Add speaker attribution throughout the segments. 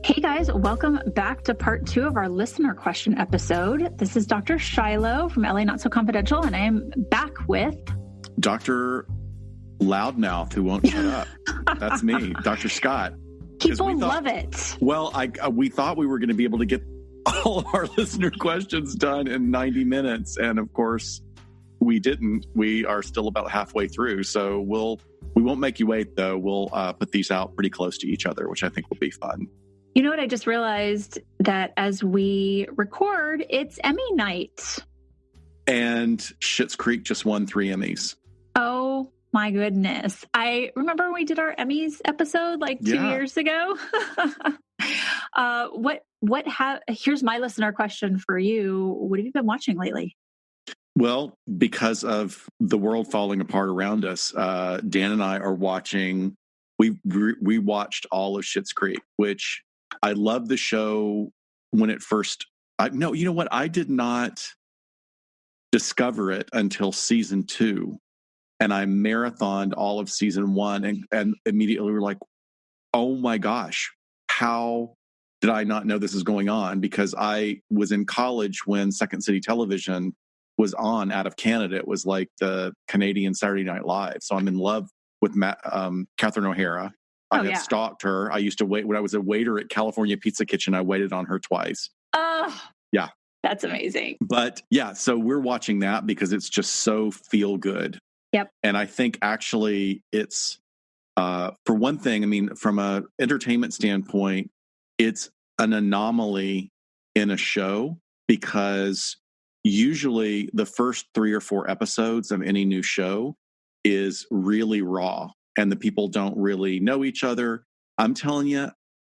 Speaker 1: Hey guys, welcome back to part 2 of our listener question episode. This is Dr. Shiloh from LA Not So Confidential, and I am back with
Speaker 2: Dr. Loudmouth, who won't shut up. That's me, Dr. Scott.
Speaker 1: People love it.
Speaker 2: Well, we thought we were going to be able to get all of our listener questions done in 90 minutes. And of course, we didn't. We are still about halfway through. So we won't make you wait, though. We'll put these out pretty close to each other, which I think will be fun.
Speaker 1: You know what? I just realized that as we record, it's Emmy night.
Speaker 2: And Schitt's Creek just won 3 Emmys.
Speaker 1: Oh my goodness. I remember when we did our Emmys episode like 2 years ago. Here's my listener question for you. What have you been watching lately?
Speaker 2: Well, because of the world falling apart around us, Dan and I are watching, we watched all of Schitt's Creek, which I love the show when it first, no, you know what? I did not discover it until season 2. And I marathoned all of season 1 and immediately were like, oh my gosh, how did I not know this is going on? Because I was in college when Second City Television was on out of Canada. It was like the Canadian Saturday Night Live. So I'm in love with Catherine O'Hara. I had stalked her. I used to wait when I was a waiter at California Pizza Kitchen. I waited on her twice.
Speaker 1: Oh, yeah. That's amazing.
Speaker 2: But yeah, so we're watching that because it's just so feel good.
Speaker 1: Yep.
Speaker 2: And I think actually it's, for one thing, I mean, from an entertainment standpoint, it's an anomaly in a show because usually the first 3 or 4 episodes of any new show is really raw and the people don't really know each other. I'm telling you,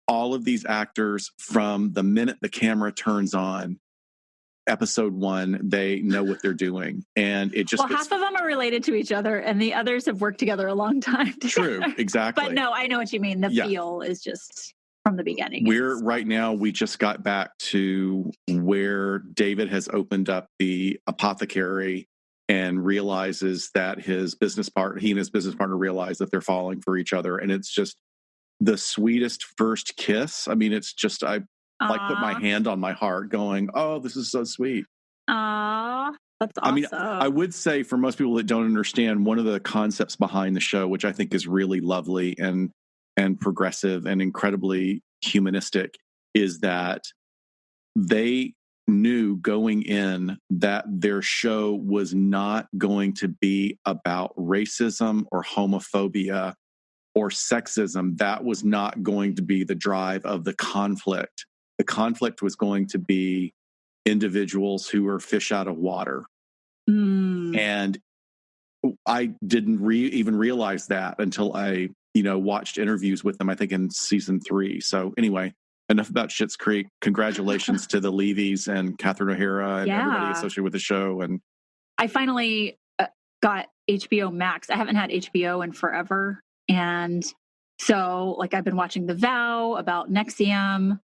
Speaker 2: all of these actors, from the minute the camera turns on, episode 1, they know what they're doing. And it just
Speaker 1: half of them are related to each other and the others have worked together a long time together.
Speaker 2: True, exactly.
Speaker 1: But no, I know what you mean. The feel is just from the beginning.
Speaker 2: Right now, we just got back to where David has opened up the apothecary and realizes that he and his business partner realize that they're falling for each other. And it's just the sweetest first kiss. I mean, it's just, I like put my hand on my heart going, oh, this is so sweet.
Speaker 1: Aww, that's awesome.
Speaker 2: I mean, I would say for most people that don't understand, one of the concepts behind the show, which I think is really lovely and progressive and incredibly humanistic, is that they knew going in that their show was not going to be about racism or homophobia or sexism. That was not going to be the drive of the conflict. The conflict was going to be individuals who are fish out of water. And I didn't even realize that until I, watched interviews with them, I think in season 3. So anyway, enough about Schitt's Creek. Congratulations to the Levys and Catherine O'Hara and everybody associated with the show. And
Speaker 1: I finally got HBO Max. I haven't had HBO in forever. And so I've been watching The Vow about NXIVM,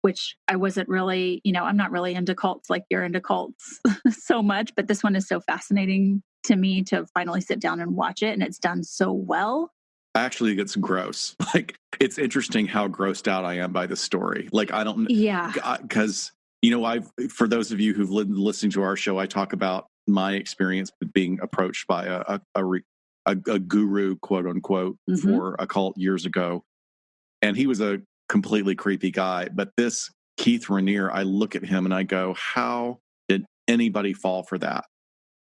Speaker 1: which I wasn't really, I'm not really into cults like you're into cults so much, but this one is so fascinating to me to finally sit down and watch it. And it's done so well.
Speaker 2: Actually, it gets gross. It's interesting how grossed out I am by the story. Because, for those of you who've listened to our show, I talk about my experience with being approached by a guru, quote unquote, for a cult years ago. And he was a completely creepy guy. But this Keith Raniere, I look at him and I go, how did anybody fall for that?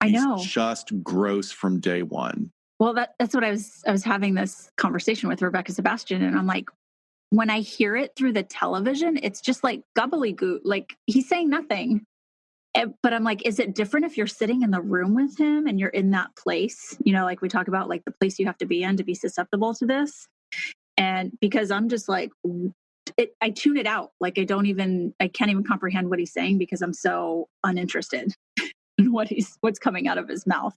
Speaker 1: I know.
Speaker 2: He's just gross from day one.
Speaker 1: Well, that's what I was having this conversation with Rebecca Sebastian. And I'm like, when I hear it through the television, it's just like gobbledygook. Like he's saying nothing. But I'm like, is it different if you're sitting in the room with him and you're in that place? Like we talk about, like the place you have to be in to be susceptible to this. And because I'm just like, I tune it out. Like I can't even comprehend what he's saying because I'm so uninterested in what's coming out of his mouth.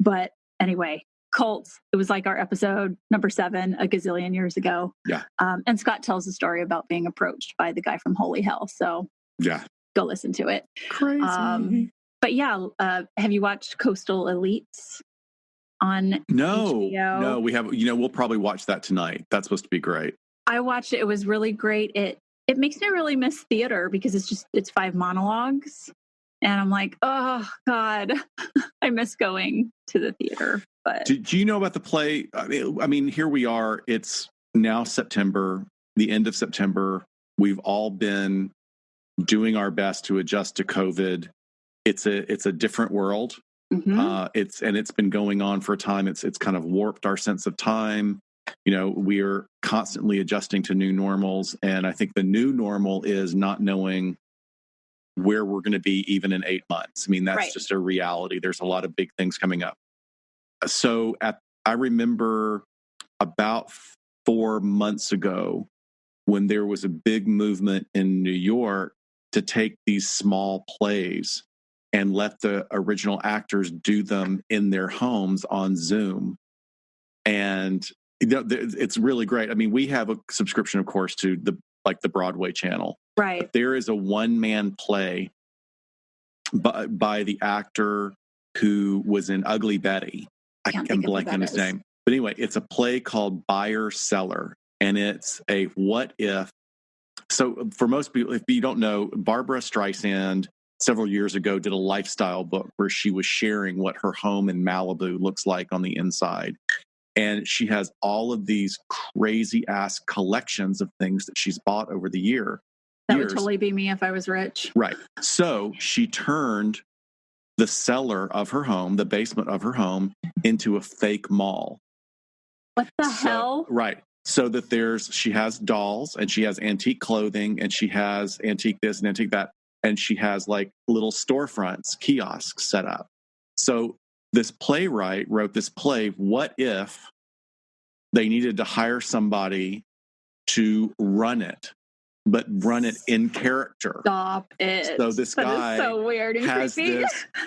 Speaker 1: But anyway, cults. It was like our episode number 7 a gazillion years ago.
Speaker 2: Yeah.
Speaker 1: And Scott tells a story about being approached by the guy from Holy Hell. So yeah, go listen to it.
Speaker 2: Crazy.
Speaker 1: But yeah, have you watched Coastal Elites on HBO?
Speaker 2: No, we have. We'll probably watch that tonight. That's supposed to be great.
Speaker 1: I watched it. It was really great. It makes me really miss theater because it's 5 monologues. And I'm like, oh God, I miss going to the theater. But
Speaker 2: do you know about the play? I mean, here we are. It's now September, the end of September. We've all been doing our best to adjust to COVID. It's a different world.
Speaker 1: mm-hmm.
Speaker 2: It's been going on for a time. It's kind of warped our sense of time. You know, we are constantly adjusting to new normals, and I think the new normal is not knowing where we're going to be even in 8 months. I mean, that's
Speaker 1: Right.
Speaker 2: just a reality. There's a lot of big things coming up. So I remember about 4 months ago when there was a big movement in New York to take these small plays and let the original actors do them in their homes on Zoom. And it's really great. I mean, we have a subscription, of course, to the Broadway channel.
Speaker 1: Right.
Speaker 2: But there is a one-man play by the actor who was in Ugly Betty. I'm blanking on his name. But anyway, it's a play called Buyer Seller, and it's a what if. So for most people, if you don't know, Barbara Streisand several years ago did a lifestyle book where she was sharing what her home in Malibu looks like on the inside. And she has all of these crazy ass collections of things that she's bought over the years.
Speaker 1: That would totally be me if I was rich.
Speaker 2: Right. So she turned the cellar of her home, the basement of her home, into a fake mall.
Speaker 1: What the hell?
Speaker 2: Right. So that she has dolls and she has antique clothing and she has antique this and antique that. And she has like little storefronts, kiosks set up. So this playwright wrote this play, what if they needed to hire somebody to run it, but run it in character?
Speaker 1: Stop it.
Speaker 2: So this guy
Speaker 1: is so weird and
Speaker 2: has
Speaker 1: creepy.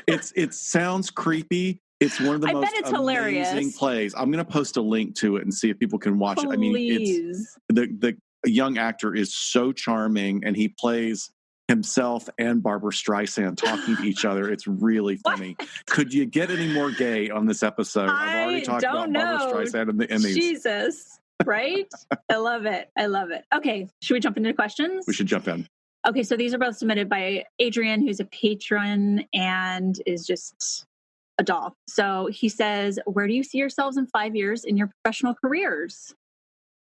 Speaker 2: It sounds creepy. It's one of the most amazing plays. I'm going to post a link to it and see if people can watch it. I mean, it's the young actor is so charming, and he plays himself and Barbara Streisand talking to each other. It's really funny. Could you get any more gay on this episode? I've already talked about Barbara Streisand in these.
Speaker 1: Jesus, right? I love it. I love it. Okay, should we jump into questions?
Speaker 2: We should jump in.
Speaker 1: Okay, so these are both submitted by Adrian, who's a patron and is just a doll. So he says, where do you see yourselves in 5 years in your professional careers?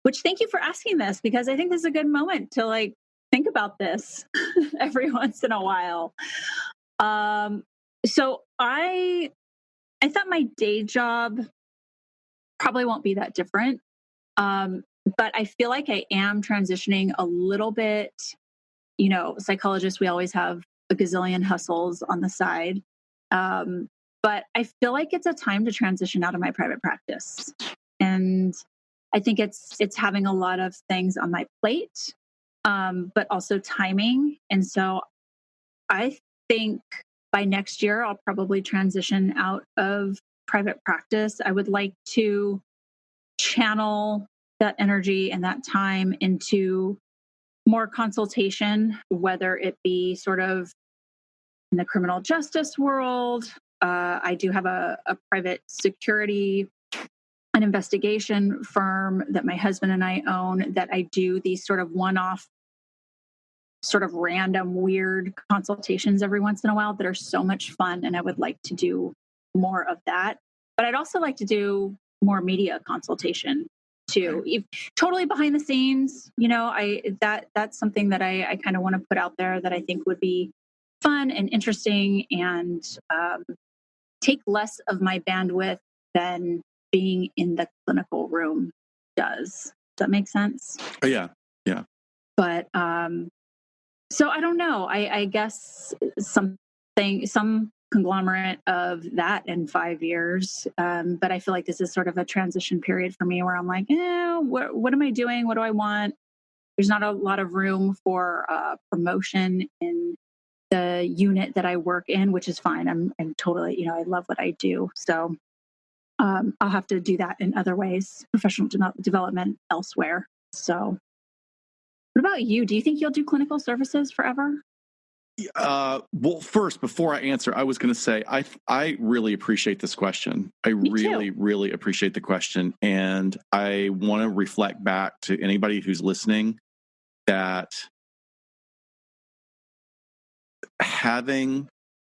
Speaker 1: Which, thank you for asking this, because I think this is a good moment to think about this every once in a while. So I thought my day job probably won't be that different. But I feel like I am transitioning a little bit. You know, psychologists, we always have a gazillion hustles on the side. But I feel like it's a time to transition out of my private practice. And I think it's having a lot of things on my plate, but also timing. And so I think by next year, I'll probably transition out of private practice. I would like to channel that energy and that time into more consultation, whether it be sort of in the criminal justice world. I do have a private security, an investigation firm that my husband and I own, that I do these sort of one-off, sort of random, weird consultations every once in a while that are so much fun. And I would like to do more of that. But I'd also like to do more media consultation too. Totally behind the scenes, you know, that's something that I kind of want to put out there that I think would be fun and interesting and take less of my bandwidth than being in the clinical room does. Does that make sense?
Speaker 2: Oh, yeah. Yeah.
Speaker 1: But so I don't know. I guess some conglomerate of that in 5 years. But I feel like this is sort of a transition period for me where I'm like, what am I doing? What do I want? There's not a lot of room for promotion in the unit that I work in, which is fine. I'm totally, you know, I love what I do. So I'll have to do that in other ways, professional development elsewhere. So what about you? Do you think you'll do clinical services forever?
Speaker 2: Well, first, before I answer, I was going to say I really appreciate this question. I
Speaker 1: Me
Speaker 2: really,
Speaker 1: too.
Speaker 2: really appreciate the question, and I want to reflect back to anybody who's listening that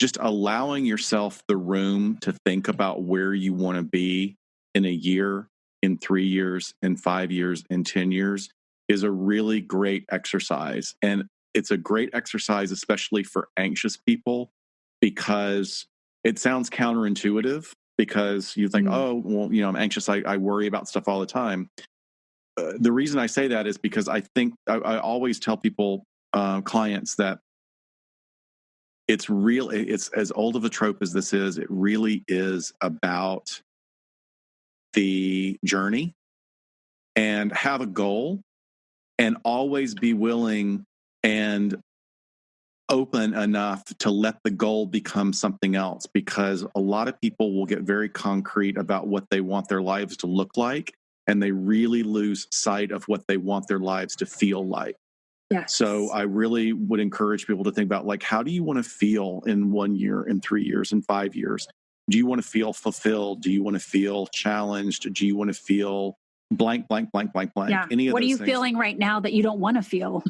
Speaker 2: just allowing yourself the room to think about where you want to be in a year, in 3 years, in 5 years, in 10 years is a really great exercise. And it's a great exercise, especially for anxious people, because it sounds counterintuitive because you think, oh, well, I'm anxious. I worry about stuff all the time. The reason I say that is because I think I always tell people, clients, that it's as old of a trope as this is, it really is about the journey, and have a goal and always be willing and open enough to let the goal become something else, because a lot of people will get very concrete about what they want their lives to look like, and they really lose sight of what they want their lives to feel like.
Speaker 1: Yes.
Speaker 2: So I really would encourage people to think about, like, how do you want to feel in 1 year, in 3 years, in 5 years? Do you want to feel fulfilled? Do you want to feel challenged? Do you want to feel blank, blank, blank, blank, blank?
Speaker 1: Yeah.
Speaker 2: Any of
Speaker 1: what are
Speaker 2: those
Speaker 1: you
Speaker 2: things?
Speaker 1: Feeling right now that you don't want to feel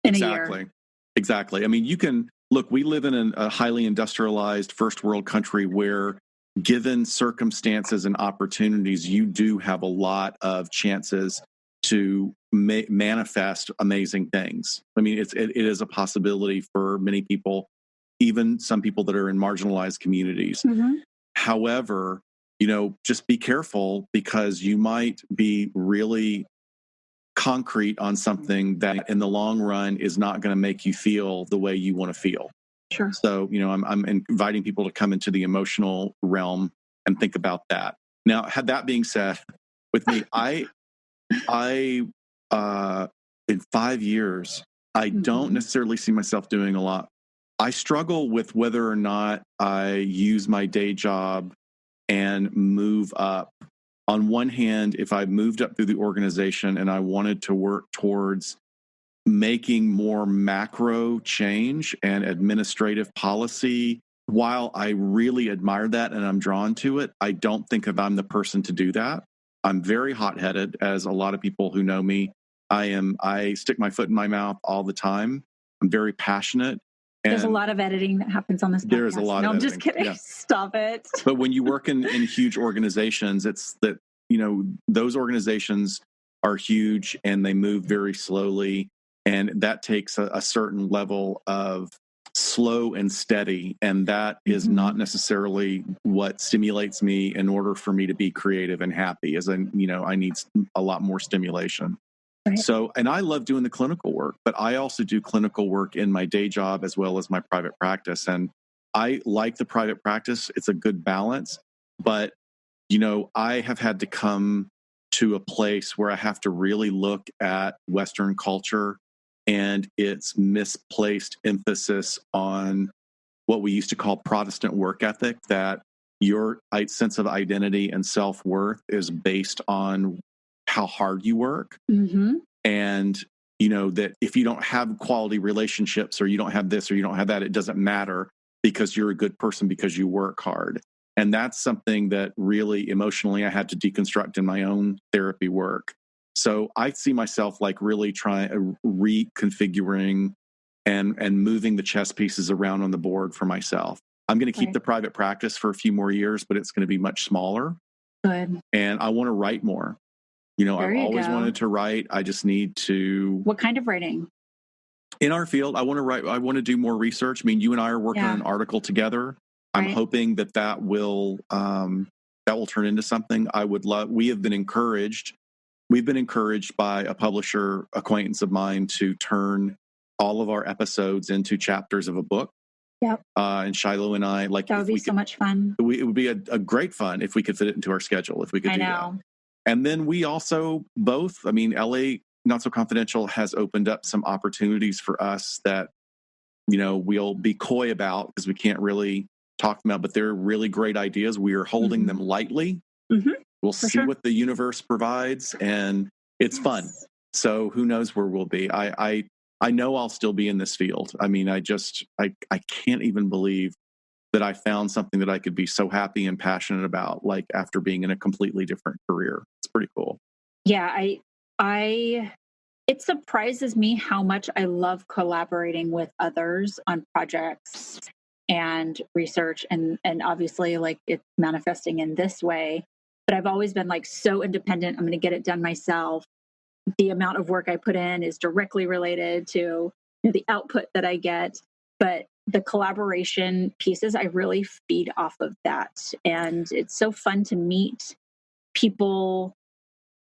Speaker 1: in a year?
Speaker 2: Exactly. I mean, you can look, we live in a highly industrialized first world country where, given circumstances and opportunities, you do have a lot of chances to manifest amazing things. I mean, it is a possibility for many people, even some people that are in marginalized communities.
Speaker 1: Mm-hmm.
Speaker 2: However, just be careful, because you might be really concrete on something that in the long run is not going to make you feel the way you want to feel.
Speaker 1: Sure.
Speaker 2: So, I'm inviting people to come into the emotional realm and think about that. Now, had that being said, with me, I in 5 years, I don't necessarily see myself doing a lot. I struggle with whether or not I use my day job and move up. On one hand, if I moved up through the organization and I wanted to work towards making more macro change and administrative policy, while I really admire that and I'm drawn to it, I don't think I'm the person to do that. I'm very hot-headed, as a lot of people who know me. I stick my foot in my mouth all the time. I'm very passionate.
Speaker 1: There's a lot of editing that happens on this podcast.
Speaker 2: There is a lot of editing.
Speaker 1: I'm just kidding. Yeah. Stop it.
Speaker 2: But when you work in huge organizations, it's that, those organizations are huge and they move very slowly. And that takes a certain level of slow and steady. And that is not necessarily what stimulates me in order for me to be creative and happy, as I need a lot more stimulation. Right. So, and I love doing the clinical work, but I also do clinical work in my day job as well as my private practice. And I like the private practice. It's a good balance. But, I have had to come to a place where I have to really look at Western culture and its misplaced emphasis on what we used to call Protestant work ethic, that your sense of identity and self-worth is based on how hard you work. And, that if you don't have quality relationships, or you don't have this, or you don't have that, it doesn't matter, because you're a good person because you work hard. And that's something that really emotionally I had to deconstruct in my own therapy work. So I see myself like really reconfiguring and moving the chess pieces around on the board for myself. I'm going to keep the private practice for a few more years, but it's going to be much smaller.
Speaker 1: Good.
Speaker 2: And I want to write more. I've always wanted to write. I just need to.
Speaker 1: What kind of writing?
Speaker 2: In our field, I want to write. I want to do more research. I mean, you and I are working on an article together. I'm hoping that will turn into something. I would love. We've been encouraged by a publisher acquaintance of mine to turn all of our episodes into chapters of a book.
Speaker 1: Yep.
Speaker 2: And Shiloh and I, like,
Speaker 1: that would be so much fun.
Speaker 2: It would be a great fun if we could fit it into our schedule. If we could do that. And then we also both, LA Not So Confidential has opened up some opportunities for us that, we'll be coy about because we can't really talk them out, but they're really great ideas. We are holding them lightly. We'll see what the universe provides, and it's fun. So who knows where we'll be. I I know I'll still be in this field. I mean, I can't even believe that I found something that I could be so happy and passionate about, like after being in a completely different career. It's pretty cool.
Speaker 1: Yeah, I it surprises me how much I love collaborating with others on projects and research, and obviously like it's manifesting in this way. But I've always been like so independent. I'm going to get it done myself. The amount of work I put in is directly related to the output that I get. But the collaboration pieces, I really feed off of that. And it's so fun to meet people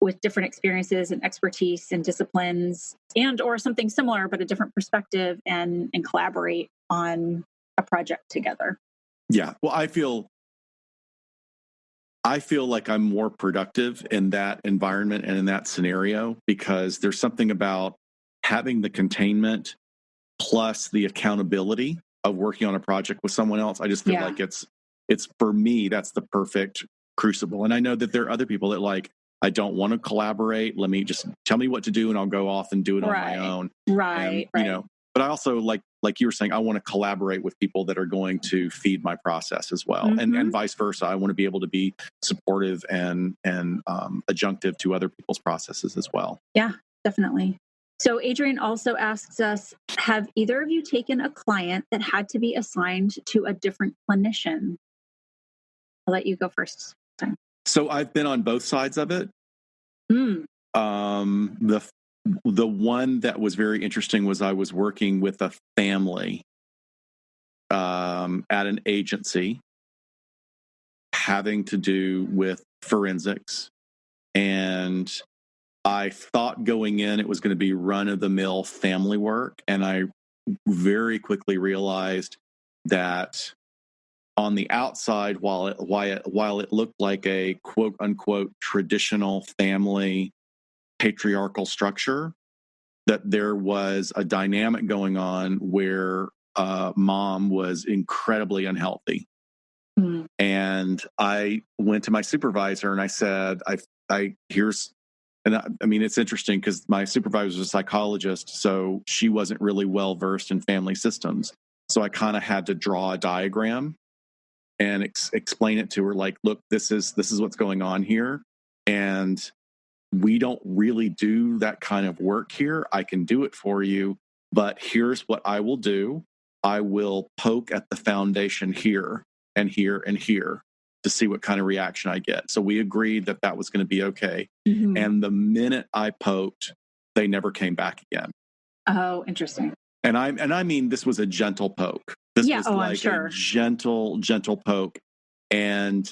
Speaker 1: with different experiences and expertise and disciplines and or something similar but a different perspective, and collaborate on a project together.
Speaker 2: Yeah. Well, I feel like I'm more productive in that environment and in that scenario because there's something about having the containment plus the accountability of working on a project with someone else. I just feel like it's for me, that's the perfect crucible. And I know that there are other people that like, I don't want to collaborate. Let me just tell me what to do and I'll go off and do it on my own.
Speaker 1: Right.
Speaker 2: You know, but I also like you were saying, I want to collaborate with people that are going to feed my process as well, and vice versa. I want to be able to be supportive and adjunctive to other people's processes as well.
Speaker 1: Yeah, definitely. So Adrian also asks us, have either of you taken a client that had to be assigned to a different clinician? I'll let you go first.
Speaker 2: So I've been on both sides of it. The one that was very interesting was I was working with a family at an agency having to do with forensics. And I thought going in it was going to be run-of-the-mill family work. And I very quickly realized that on the outside, while it looked like a quote-unquote traditional family patriarchal structure, that there was a dynamic going on where mom was incredibly unhealthy. And I went to my supervisor and I said, I mean, it's interesting because my supervisor was a psychologist, so she wasn't really well versed in family systems. So I kind of had to draw a diagram and explain it to her, like, look, this is what's going on here. And we don't really do that kind of work here. I can do it for you, but here's what I will do. I will poke at the foundation here and here and here to see what kind of reaction I get. So we agreed that that was going to be okay. And the minute I poked, they never came back again.
Speaker 1: Oh, interesting.
Speaker 2: And I mean, this was a gentle poke. This was like a gentle poke. And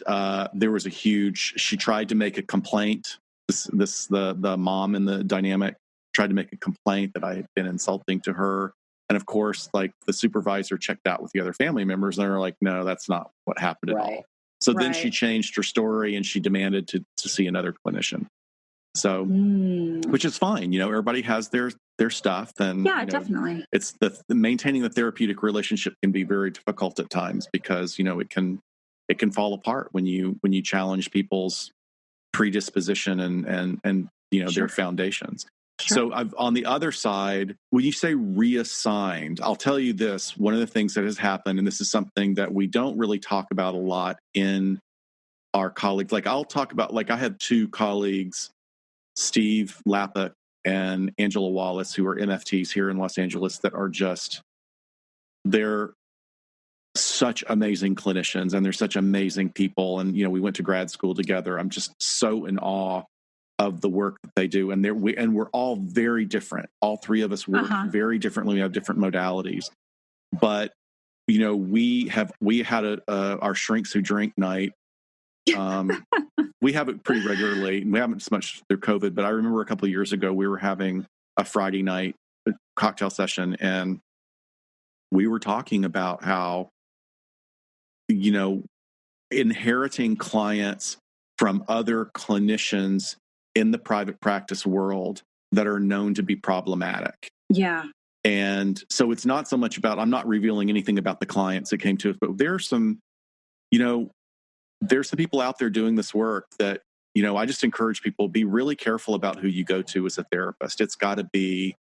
Speaker 2: there was she tried to make a complaint. The mom in the dynamic tried to make a complaint that I had been insulting to her. And of course, like the supervisor checked out with the other family members and they were like, no, that's not what happened at all. So then she changed her story and she demanded to see another clinician. So, which is fine. You know, everybody has their stuff. And
Speaker 1: definitely.
Speaker 2: It's the maintaining the therapeutic relationship can be very difficult at times because, you know, it can fall apart when you challenge people's predisposition and you know, their foundations. So on the other side, when you say reassigned, I'll tell you this, one of the things that has happened, and this is something that we don't really talk about a lot in our colleagues. Like I'll talk about, like I had two colleagues, Steve Lappa and Angela Wallace, who are MFTs here in Los Angeles that are they're such amazing clinicians and they're such amazing people. And, you know, we went to grad school together. I'm just so in awe of the work that they do. And we're all very different. All three of us work very differently. We have different modalities, but you know, we had our shrinks who drink night. We have it pretty regularly. We haven't so much through COVID, but I remember a couple of years ago, we were having a Friday night cocktail session and we were talking about how, you know, inheriting clients from other clinicians in the private practice world that are known to be problematic.
Speaker 1: Yeah.
Speaker 2: And so it's not so much about, I'm not revealing anything about the clients that came to us, but there's some people out there doing this work that, you know, I just encourage people, be really careful about who you go to as a therapist. It's got to be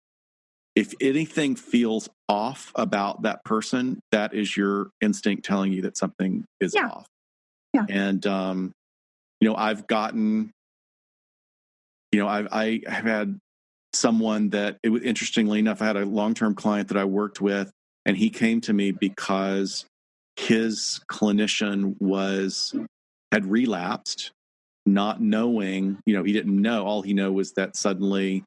Speaker 2: if anything feels off about that person, that is your instinct telling you that something is off.
Speaker 1: Yeah.
Speaker 2: And, I've gotten, I have had someone that, interestingly enough, I had a long-term client that I worked with, and he came to me because his clinician had relapsed, not knowing, he didn't know. All he knew was that suddenly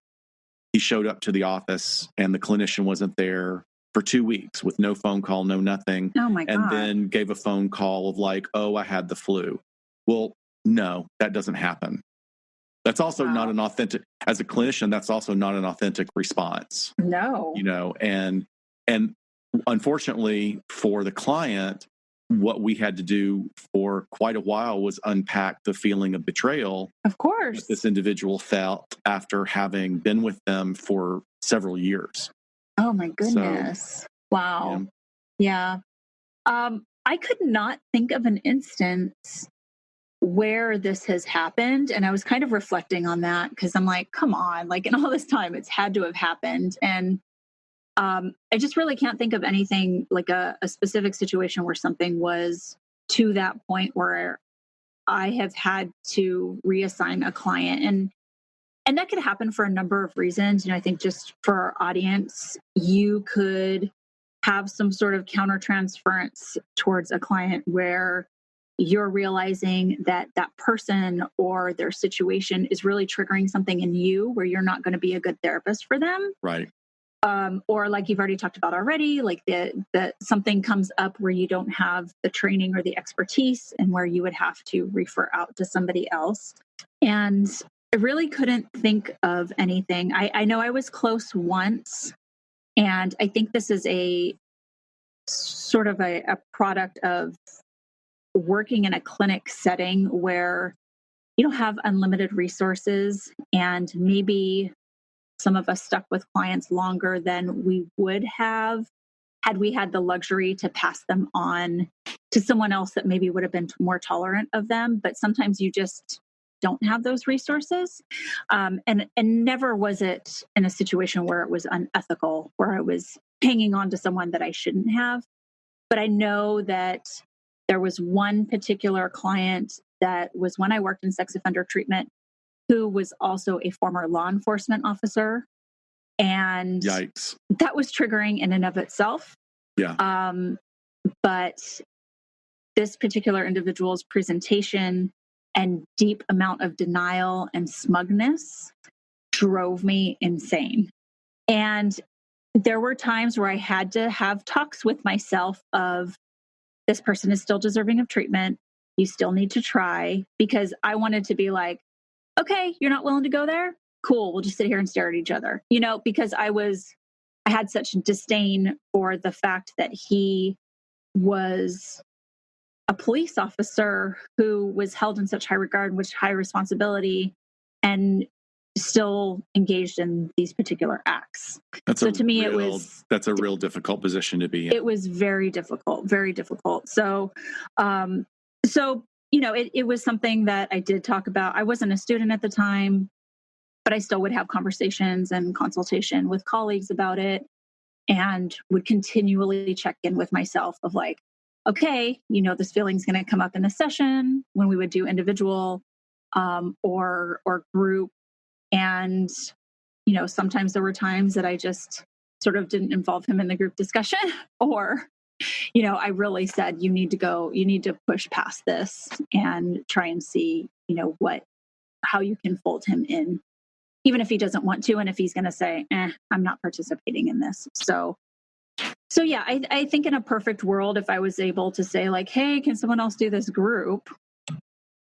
Speaker 2: he showed up to the office and the clinician wasn't there for 2 weeks with no phone call, no nothing.
Speaker 1: Oh my God.
Speaker 2: And then gave a phone call of like, oh, I had the flu. Well, no, that doesn't happen. That's also not an authentic, as a clinician, that's also not an authentic response.
Speaker 1: No.
Speaker 2: And unfortunately for the client, what we had to do for quite a while was unpack the feeling of betrayal.
Speaker 1: Of course.
Speaker 2: That this individual felt after having been with them for several years.
Speaker 1: Oh my goodness. So, wow. Yeah. I could not think of an instance where this has happened. And I was kind of reflecting on that because I'm like, come on, like in all this time, it's had to have happened. And I just really can't think of anything like a specific situation where something was to that point where I have had to reassign a client. And that could happen for a number of reasons. I think just for our audience, you could have some sort of countertransference towards a client where you're realizing that that person or their situation is really triggering something in you where you're not going to be a good therapist for them.
Speaker 2: Right.
Speaker 1: Or like you've already talked about already, like that something comes up where you don't have the training or the expertise and where you would have to refer out to somebody else. And I really couldn't think of anything. I know I was close once, and I think this is a sort of a product of working in a clinic setting where you don't have unlimited resources, and maybe some of us stuck with clients longer than we would have had we had the luxury to pass them on to someone else that maybe would have been more tolerant of them. But sometimes you just don't have those resources. And never was it in a situation where it was unethical, where I was hanging on to someone that I shouldn't have. But I know that there was one particular client that was when I worked in sex offender treatment, who was also a former law enforcement officer. And
Speaker 2: yikes,
Speaker 1: that was triggering in and of itself.
Speaker 2: Yeah.
Speaker 1: But this particular individual's presentation and deep amount of denial and smugness drove me insane. And there were times where I had to have talks with myself of, this person is still deserving of treatment. You still need to try, because I wanted to be like, okay, you're not willing to go there? Cool. We'll just sit here and stare at each other, because I had such disdain for the fact that he was a police officer who was held in such high regard, with high responsibility, and still engaged in these particular acts. That's a
Speaker 2: real difficult position to be in.
Speaker 1: It was very difficult, very difficult. So, it was something that I did talk about. I wasn't a student at the time, but I still would have conversations and consultation with colleagues about it, and would continually check in with myself of like, okay, this feeling's going to come up in the session when we would do individual or group. And, sometimes there were times that I just sort of didn't involve him in the group discussion, or, I really said, you need to push past this and try and see, how you can fold him in, even if he doesn't want to. And if he's going to say, I'm not participating in this. So yeah, I think in a perfect world, if I was able to say like, hey, can someone else do this group?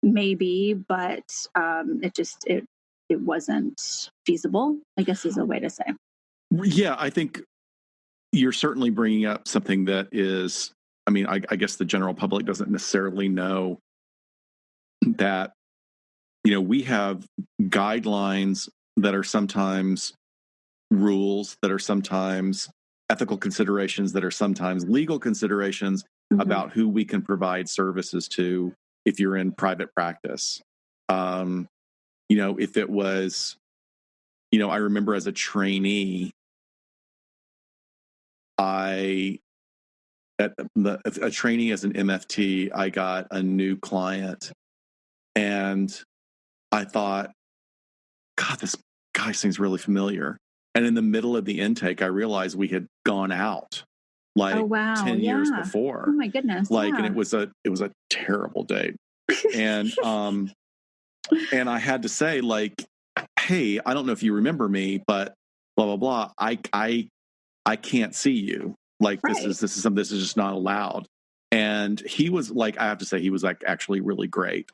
Speaker 1: Maybe, but it wasn't feasible, I guess is a way to say.
Speaker 2: Yeah, I think you're certainly bringing up something that is, I guess the general public doesn't necessarily know that, we have guidelines that are sometimes rules, that are sometimes ethical considerations, that are sometimes legal considerations about who we can provide services to if you're in private practice. If it was, I remember as a trainee, a trainee as an MFT, I got a new client, and I thought, God, this guy seems really familiar. And in the middle of the intake, I realized we had gone out like 10 years before.
Speaker 1: Oh my goodness.
Speaker 2: And it was a terrible date. And and I had to say, like, hey, I don't know if you remember me, but blah blah blah. I can't see you. Like, right. This is something, this is just not allowed. And he was like, I have to say, he was like actually really great.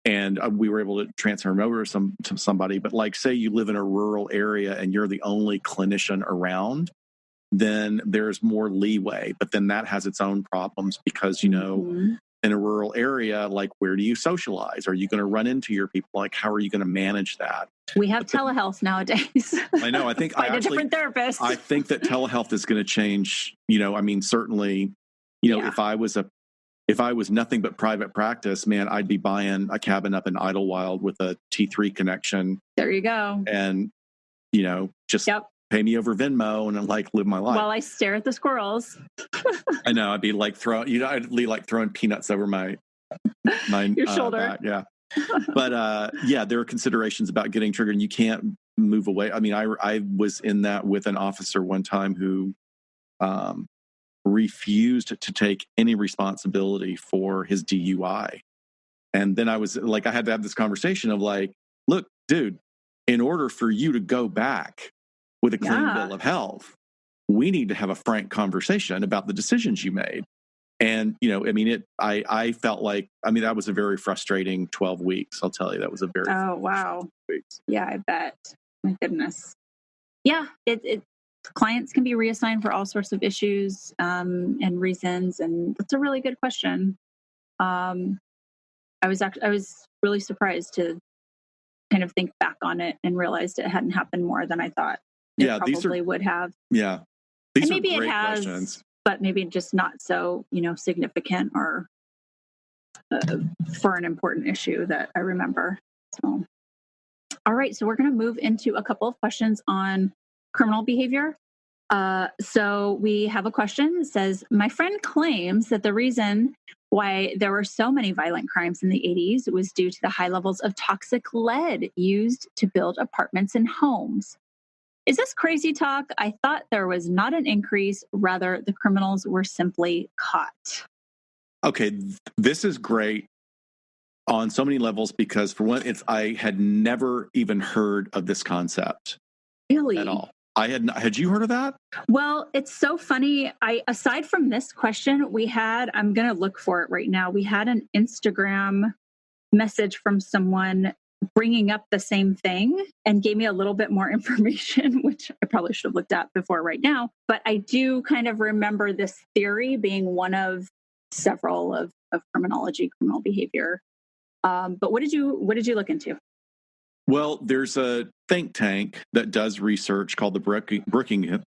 Speaker 2: And we were able to transfer him over to somebody. But like, say you live in a rural area and you're the only clinician around, then there's more leeway. But then that has its own problems because, you know, in a rural area, like, where do you socialize? Are you going to run into your people? Like, how are you going to manage that?
Speaker 1: We have telehealth nowadays.
Speaker 2: I know. I think
Speaker 1: Find a different therapist.
Speaker 2: I think that telehealth is going to change. You know, I mean, certainly, you know, if I was nothing but private practice, man, I'd be buying a cabin up in Idlewild with a T3 connection.
Speaker 1: There you go.
Speaker 2: And, you know, just pay me over Venmo and like live my life.
Speaker 1: While I stare at the squirrels.
Speaker 2: I know. I'd be like I'd be like throwing peanuts over my
Speaker 1: your shoulder.
Speaker 2: Back. Yeah. But there are considerations about getting triggered, and you can't move away. I mean, I was in that with an officer one time who refused to take any responsibility for his DUI. And then I was like, I had to have this conversation of like, look, dude, in order for you to go back with a clean bill of health, we need to have a frank conversation about the decisions you made. And, you know, I mean, I felt like, I mean, that was a very frustrating 12 weeks. I'll tell you, that was a very
Speaker 1: wow. Weeks. Yeah, I bet. My goodness. Yeah, clients can be reassigned for all sorts of issues and reasons. And that's a really good question. I was really surprised to kind of think back on it and realized it hadn't happened more than I thought. It probably would have.
Speaker 2: Yeah.
Speaker 1: These and maybe are great it has, questions. But maybe just not so, you know, significant or for an important issue that I remember. So, all right. So we're going to move into a couple of questions on criminal behavior. So we have a question that says, my friend claims that the reason why there were so many violent crimes in the 80s was due to the high levels of toxic lead used to build apartments and homes. Is this crazy talk? I thought there was not an increase. Rather, the criminals were simply caught.
Speaker 2: Okay, this is great on so many levels because, for one, I had never even heard of this concept.
Speaker 1: Really?
Speaker 2: At all. Had you heard of that?
Speaker 1: Well, it's so funny. Aside from this question, I'm going to look for it right now. We had an Instagram message from someone bringing up the same thing and gave me a little bit more information, which I probably should have looked at before right now. But I do kind of remember this theory being one of several of criminology, criminal behavior. But what did you look into?
Speaker 2: Well, there's a think tank that does research called the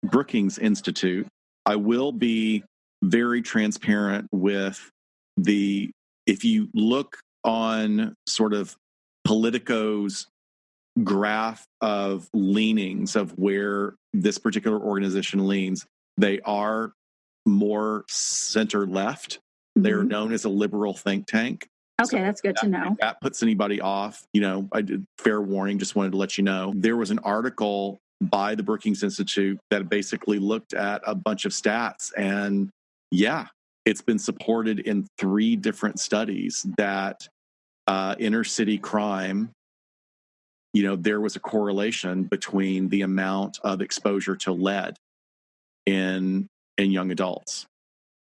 Speaker 2: Brookings Institute. I will be very transparent with if you look on sort of Politico's graph of leanings of where this particular organization leans, they are more center left. Mm-hmm. They're known as a liberal think tank.
Speaker 1: Okay, so that's good to know.
Speaker 2: If that puts anybody off, you know, I did fair warning, just wanted to let you know. There was an article by the Brookings Institute that basically looked at a bunch of stats, and it's been supported in 3 different studies that inner city crime, you know, there was a correlation between the amount of exposure to lead in young adults.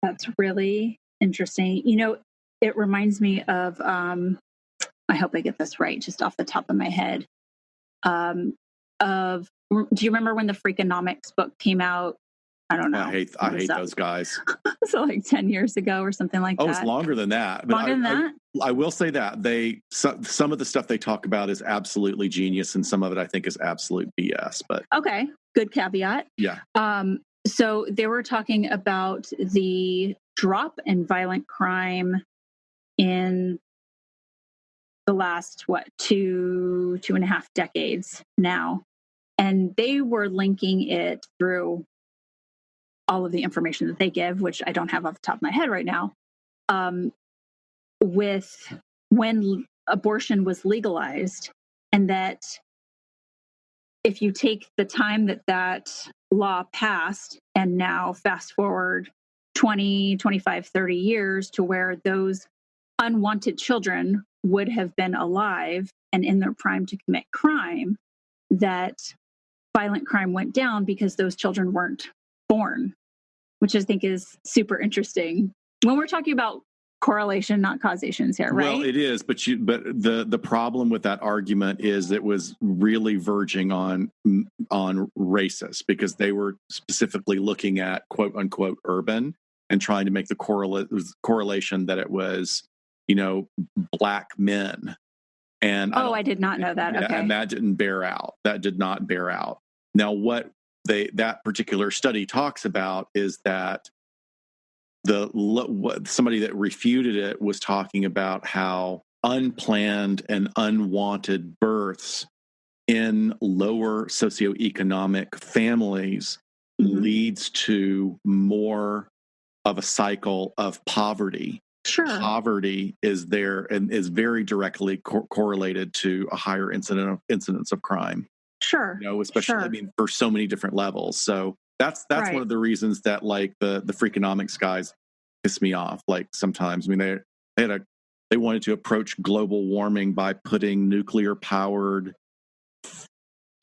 Speaker 1: That's really interesting. You know, it reminds me of, I hope I get this right, just off the top of my head, do you remember when the Freakonomics book came out? I don't know.
Speaker 2: I hate those guys.
Speaker 1: So like 10 years ago or something like that.
Speaker 2: Oh, it's longer than that.
Speaker 1: Longer than that?
Speaker 2: I will say that some of the stuff they talk about is absolutely genius, and some of it I think is absolute BS. But
Speaker 1: okay, good caveat.
Speaker 2: Yeah.
Speaker 1: So they were talking about the drop in violent crime in the last 2.5 decades now, and they were linking it through all of the information that they give, which I don't have off the top of my head right now, with when abortion was legalized, and that if you take the time that that law passed and now fast forward 20, 25, 30 years to where those unwanted children would have been alive and in their prime to commit crime, that violent crime went down because those children weren't born, which I think is super interesting when we're talking about correlation, not causations here, right?
Speaker 2: Well, it is, but the problem with that argument is it was really verging on racist, because they were specifically looking at quote unquote urban and trying to make the correlation that it was, black men. And
Speaker 1: I did not know that.
Speaker 2: Yeah,
Speaker 1: okay.
Speaker 2: And that didn't bear out. That did not bear out. Now, what that particular study talks about is that somebody that refuted it was talking about how unplanned and unwanted births in lower socioeconomic families leads to more of a cycle of poverty.
Speaker 1: Sure.
Speaker 2: Poverty is there and is very directly correlated to a higher incidence of crime.
Speaker 1: Sure.
Speaker 2: Especially for so many different levels. So that's right. One of the reasons that like the Freakonomics guys piss me off. Like sometimes, they wanted to approach global warming by putting nuclear powered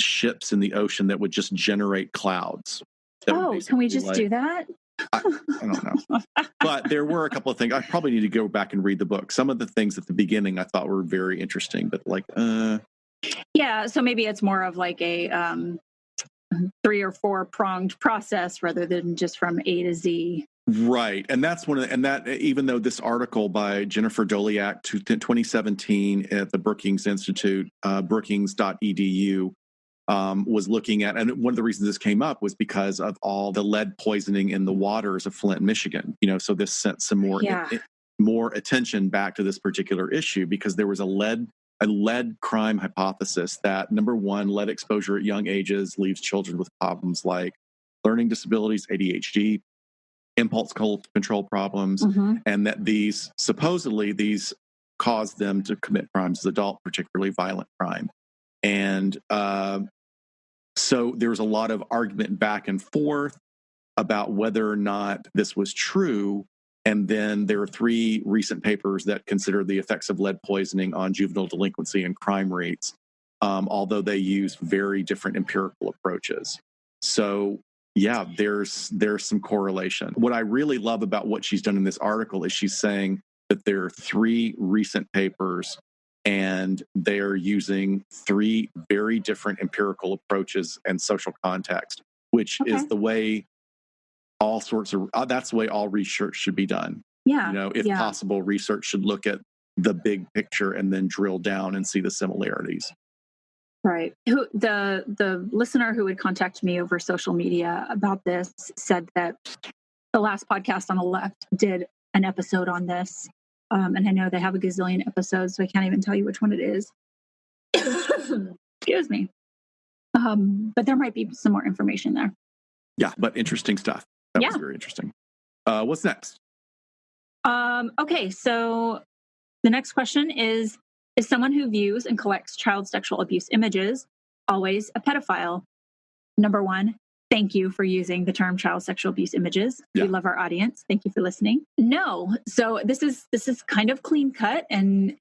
Speaker 2: ships in the ocean that would just generate clouds.
Speaker 1: Can we just do that?
Speaker 2: I don't know. But there were a couple of things. I probably need to go back and read the book. Some of the things at the beginning I thought were very interesting, but
Speaker 1: yeah, so maybe it's more of like a 3 or 4 pronged process rather than just from A to Z.
Speaker 2: Right. And that's even though this article by Jennifer Doliak, 2017 at the Brookings Institute, brookings.edu, was looking at, and one of the reasons this came up was because of all the lead poisoning in the waters of Flint, Michigan. So this sent some more attention back to this particular issue, because there was a lead crime hypothesis that, number one, lead exposure at young ages leaves children with problems like learning disabilities, ADHD, impulse control problems, and that these cause them to commit crimes as adults, particularly violent crime. And so there was a lot of argument back and forth about whether or not this was true. And then there are 3 recent papers that consider the effects of lead poisoning on juvenile delinquency and crime rates, although they use very different empirical approaches. So, yeah, there's some correlation. What I really love about what she's done in this article is she's saying that there are 3 recent papers, and they're using 3 very different empirical approaches and social context, which is the way that's the way all research should be done.
Speaker 1: Yeah.
Speaker 2: If possible, research should look at the big picture and then drill down and see the similarities.
Speaker 1: Right. The listener who would contact me over social media about this said that the last podcast on the left did an episode on this. And I know they have a gazillion episodes, so I can't even tell you which one it is. Excuse me. But there might be some more information there.
Speaker 2: Yeah, but interesting stuff. That was very interesting. What's next?
Speaker 1: Okay, so the next question is someone who views and collects child sexual abuse images always a pedophile? Number 1, thank you for using the term child sexual abuse images. Yeah. We love our audience. Thank you for listening. No. So this is kind of clean cut and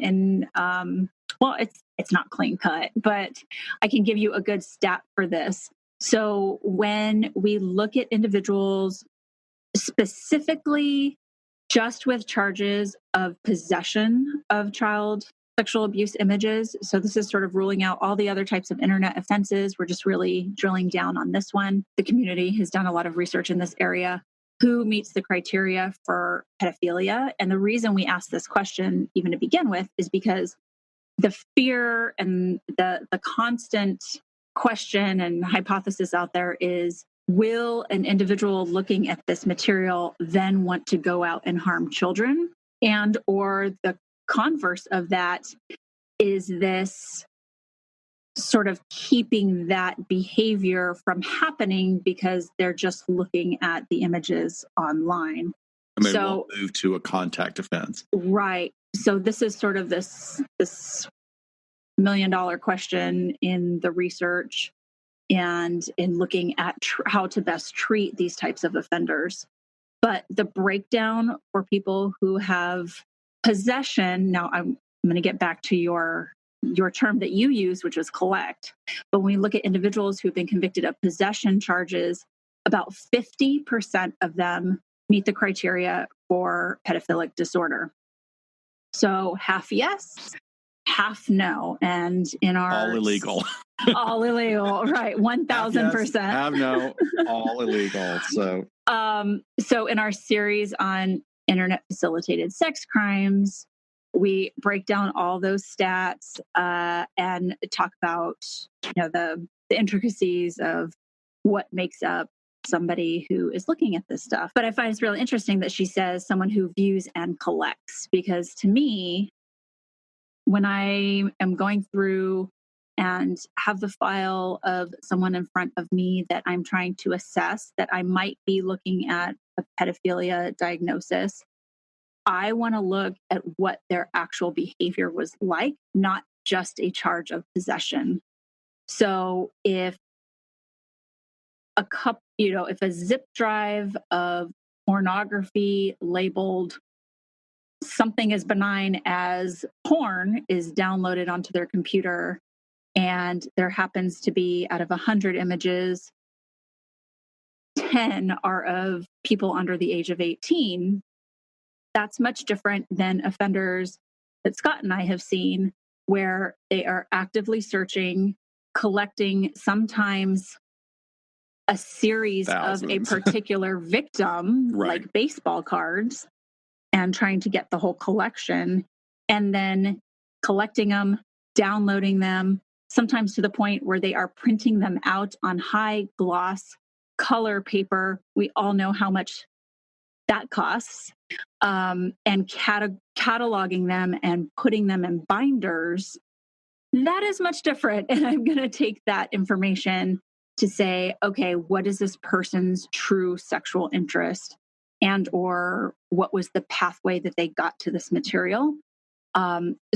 Speaker 1: well, it's not clean cut, but I can give you a good stat for this. So when we look at individuals specifically just with charges of possession of child sexual abuse images, so this is sort of ruling out all the other types of internet offenses. We're just really drilling down on this one. The community has done a lot of research in this area. Who meets the criteria for pedophilia? And the reason we ask this question, even to begin with, is because the fear and the constant question and hypothesis out there is, will an individual looking at this material then want to go out and harm children? And or the converse of that, is this sort of keeping that behavior from happening because they're just looking at the images online.
Speaker 2: And they won't move to a contact offense.
Speaker 1: Right. So this is sort of this $1 million question in the research and in looking at how to best treat these types of offenders. But the breakdown for people who have possession, now I'm going to get back to your term that you use, which was collect. But when we look at individuals who've been convicted of possession charges, about 50% of them meet the criteria for pedophilic disorder. So half yes, half no. And in our
Speaker 2: all illegal.
Speaker 1: All illegal, right? 1,000%.
Speaker 2: Yes, have no, all illegal.
Speaker 1: So in our series on internet facilitated sex crimes, we break down all those stats and talk about the intricacies of what makes up somebody who is looking at this stuff. But I find it's really interesting that she says someone who views and collects, because to me, when I am going through and have the file of someone in front of me that I'm trying to assess that I might be looking at a pedophilia diagnosis, I want to look at what their actual behavior was like, not just a charge of possession. So if if a zip drive of pornography labeled something as benign as porn is downloaded onto their computer, and there happens to be, out of 100 images, 10 are of people under the age of 18, that's much different than offenders that Scott and I have seen, where they are actively searching, collecting sometimes a series of a particular victim,
Speaker 2: right,
Speaker 1: like baseball cards, and trying to get the whole collection, and then collecting them, downloading them, sometimes to the point where they are printing them out on high gloss color paper. We all know how much that costs, and cataloging them and putting them in binders. That is much different. And I'm going to take that information to say, okay, what is this person's true sexual interest, and or what was the pathway that they got to this material?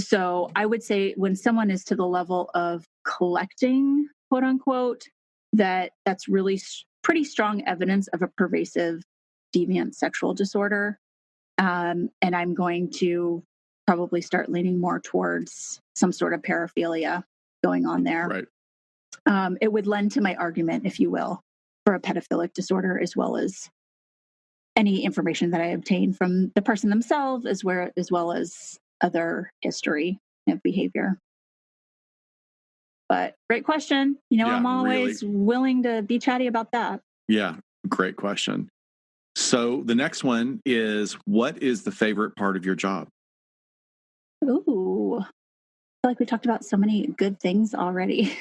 Speaker 1: So I would say when someone is to the level of collecting, quote unquote, that's really pretty strong evidence of a pervasive deviant sexual disorder. And I'm going to probably start leaning more towards some sort of paraphilia going on there.
Speaker 2: Right.
Speaker 1: It would lend to my argument, if you will, for a pedophilic disorder, as well as any information that I obtain from the person themselves, as well as other history of behavior. But great question. I'm always willing to be chatty about that.
Speaker 2: Yeah, great question. So the next one is, what is the favorite part of your job?
Speaker 1: Ooh, I feel like we talked about so many good things already.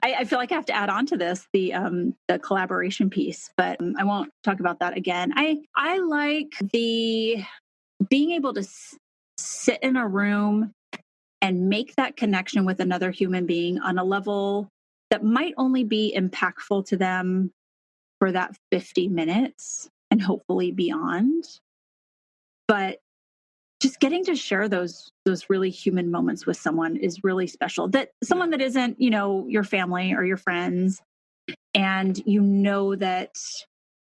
Speaker 1: I feel like I have to add on to this the collaboration piece, but I won't talk about that again. I like the being able to sit in a room and make that connection with another human being on a level that might only be impactful to them for that 50 minutes and hopefully beyond. But just getting to share those really human moments with someone is really special. That someone that isn't, your family or your friends, and that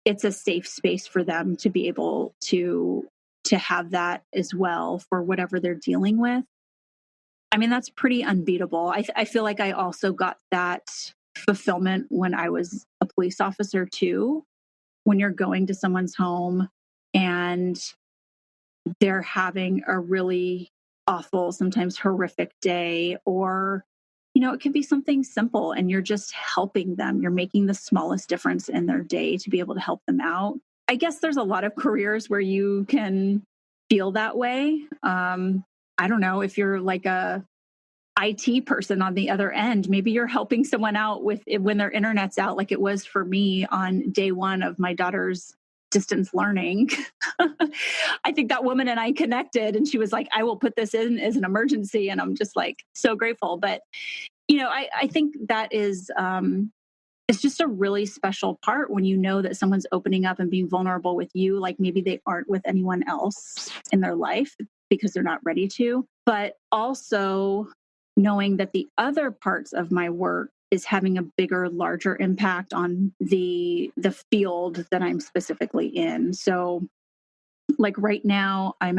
Speaker 1: it's a safe space for them to be able to have that as well for whatever they're dealing with. I mean, that's pretty unbeatable. I feel like I also got that fulfillment when I was a police officer too, when you're going to someone's home and they're having a really awful, sometimes horrific day, or, it could be something simple and you're just helping them. You're making the smallest difference in their day to be able to help them out. I guess there's a lot of careers where you can feel that way. I don't know if you're like a IT person on the other end, maybe you're helping someone out with it when their internet's out, like it was for me on day one of my daughter's distance learning. I think that woman and I connected, and she was like, I will put this in as an emergency. And I'm just like, so grateful. But I think that is, it's just a really special part when you know that someone's opening up and being vulnerable with you, like maybe they aren't with anyone else in their life because they're not ready to. But also knowing that the other parts of my work is having a bigger, larger impact on the field that I'm specifically in. So like right now, I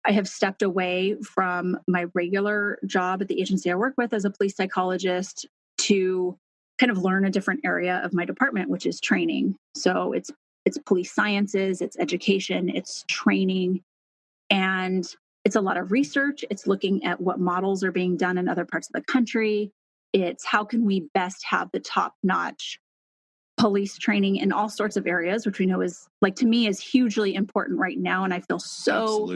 Speaker 1: have stepped away from my regular job at the agency I work with as a police psychologist to kind of learn a different area of my department, which is training. So it's police sciences, it's education, it's training, and it's a lot of research. It's looking at what models are being done in other parts of the country. It's how can we best have the top-notch police training in all sorts of areas, which we know is, like, to me, is hugely important right now. And I feel so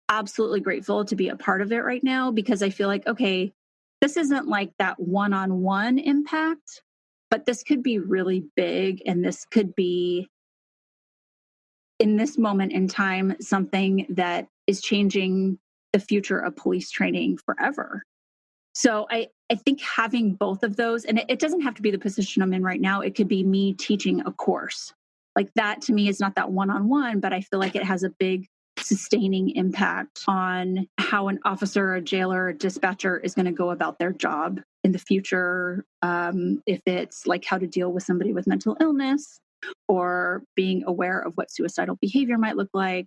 Speaker 1: absolutely grateful to be a part of it right now, because I feel like, okay, this isn't like that one-on-one impact, but this could be really big. And this could be, in this moment in time, something that is changing the future of police training forever. So I think having both of those, and it doesn't have to be the position I'm in right now. It could be me teaching a course. Like that to me is not that one-on-one, but I feel like it has a big sustaining impact on how an officer, a jailer, a dispatcher is going to go about their job in the future. If it's like how to deal with somebody with mental illness or being aware of what suicidal behavior might look like,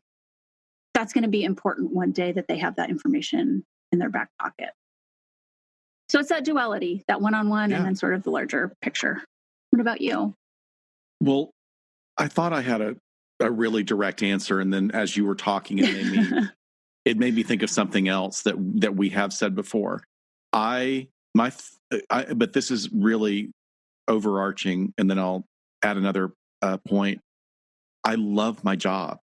Speaker 1: that's going to be important one day that they have that information in their back pocket. So it's that duality, that one-on-one, and then sort of the larger picture. What about you?
Speaker 2: Well, I thought I had a really direct answer, and then as you were talking, it made me think of something else that we have said before. But this is really overarching, and then I'll add another point. I love my job.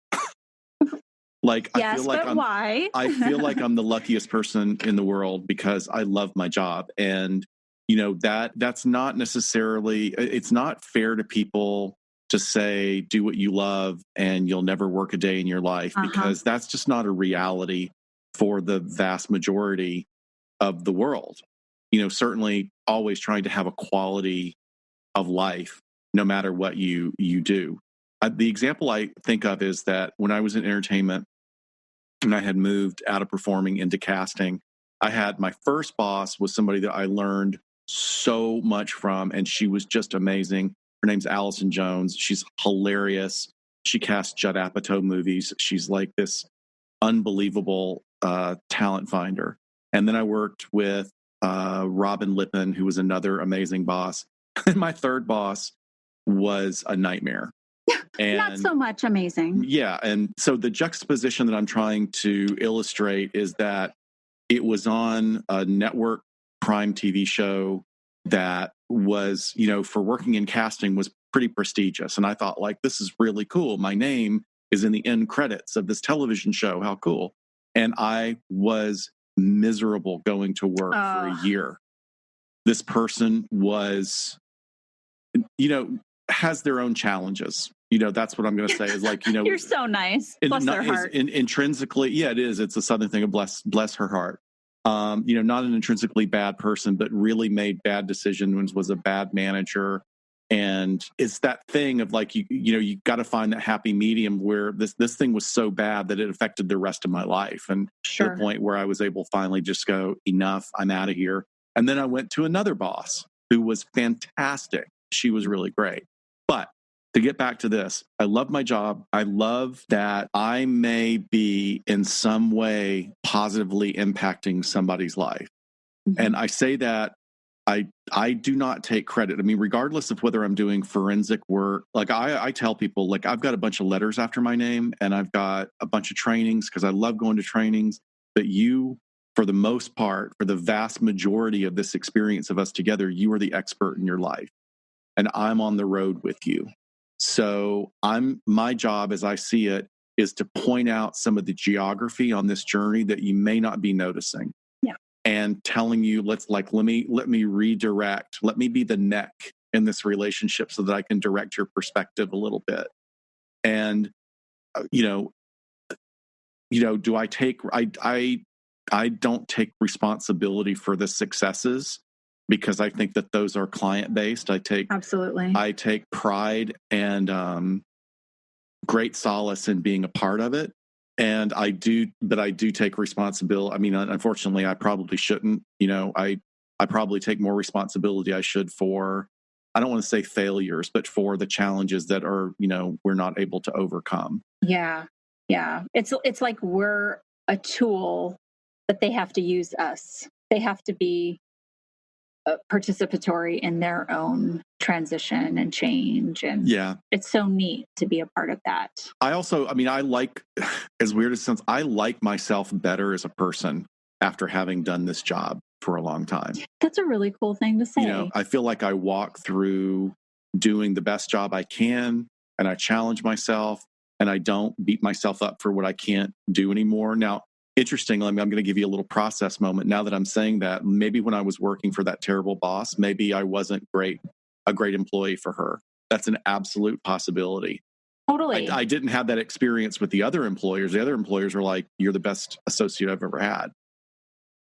Speaker 2: Like,
Speaker 1: yes,
Speaker 2: I feel like
Speaker 1: why?
Speaker 2: I feel like I'm the luckiest person in the world because I love my job. And, that's not necessarily, it's not fair to people to say, do what you love and you'll never work a day in your life, because that's just not a reality for the vast majority of the world. Certainly always trying to have a quality of life, no matter what you do. The example I think of is that when I was in entertainment, and I had moved out of performing into casting, I had my first boss was somebody that I learned so much from, and she was just amazing. Her name's Allison Jones. She's hilarious. She casts Judd Apatow movies. She's like this unbelievable talent finder. And then I worked with Robin Lippin, who was another amazing boss. And my third boss was a nightmare.
Speaker 1: And not so much amazing.
Speaker 2: Yeah. And so the juxtaposition that I'm trying to illustrate is that it was on a network prime TV show that was, for working in casting was pretty prestigious. And I thought, like, this is really cool. My name is in the end credits of this television show. How cool. And I was miserable going to work for a year. This person was, has their own challenges. That's what I'm going to say is like,
Speaker 1: you're so nice. Bless their heart.
Speaker 2: Intrinsically, yeah, it is. It's a Southern thing of bless her heart. Not an intrinsically bad person, but really made bad decisions, was a bad manager. And it's that thing of like, you got to find that happy medium where this thing was so bad that it affected the rest of my life. And to the point where I was able to finally just go, enough, I'm out of here. And then I went to another boss who was fantastic. She was really great. But to get back to this, I love my job. I love that I may be in some way positively impacting somebody's life. Mm-hmm. And I say that I do not take credit. I mean, regardless of whether I'm doing forensic work, like I tell people, like, I've got a bunch of letters after my name and I've got a bunch of trainings because I love going to trainings. But you, for the most part, for the vast majority of this experience of us together, you are the expert in your life. And I'm on the road with you. So my job, as I see it, is to point out some of the geography on this journey that you may not be noticing.
Speaker 1: Yeah.
Speaker 2: And telling you, let me redirect, let me be the neck in this relationship so that I can direct your perspective a little bit. And, do I take, don't take responsibility for the successes because I think that those are client based.
Speaker 1: Absolutely.
Speaker 2: I take pride and great solace in being a part of it. And I do take responsibility. I mean, unfortunately, I probably shouldn't. I probably take more responsibility I should for, I don't want to say failures, but for the challenges that are, we're not able to overcome.
Speaker 1: Yeah. Yeah. It's like we're a tool, but they have to use us. They have to be participatory in their own transition and change. And
Speaker 2: yeah,
Speaker 1: it's so neat to be a part of that.
Speaker 2: I like, as weird as it sounds, I like myself better as a person after having done this job for a long time.
Speaker 1: That's a really cool thing to say.
Speaker 2: I feel like I walk through doing the best job I can, and I challenge myself, and I don't beat myself up for what I can't do anymore. Now, interestingly, I'm going to give you a little process moment. Now that I'm saying that, maybe when I was working for that terrible boss, maybe I wasn't a great employee for her. That's an absolute possibility.
Speaker 1: Totally.
Speaker 2: I didn't have that experience with the other employers. The other employers were like, "You're the best associate I've ever had."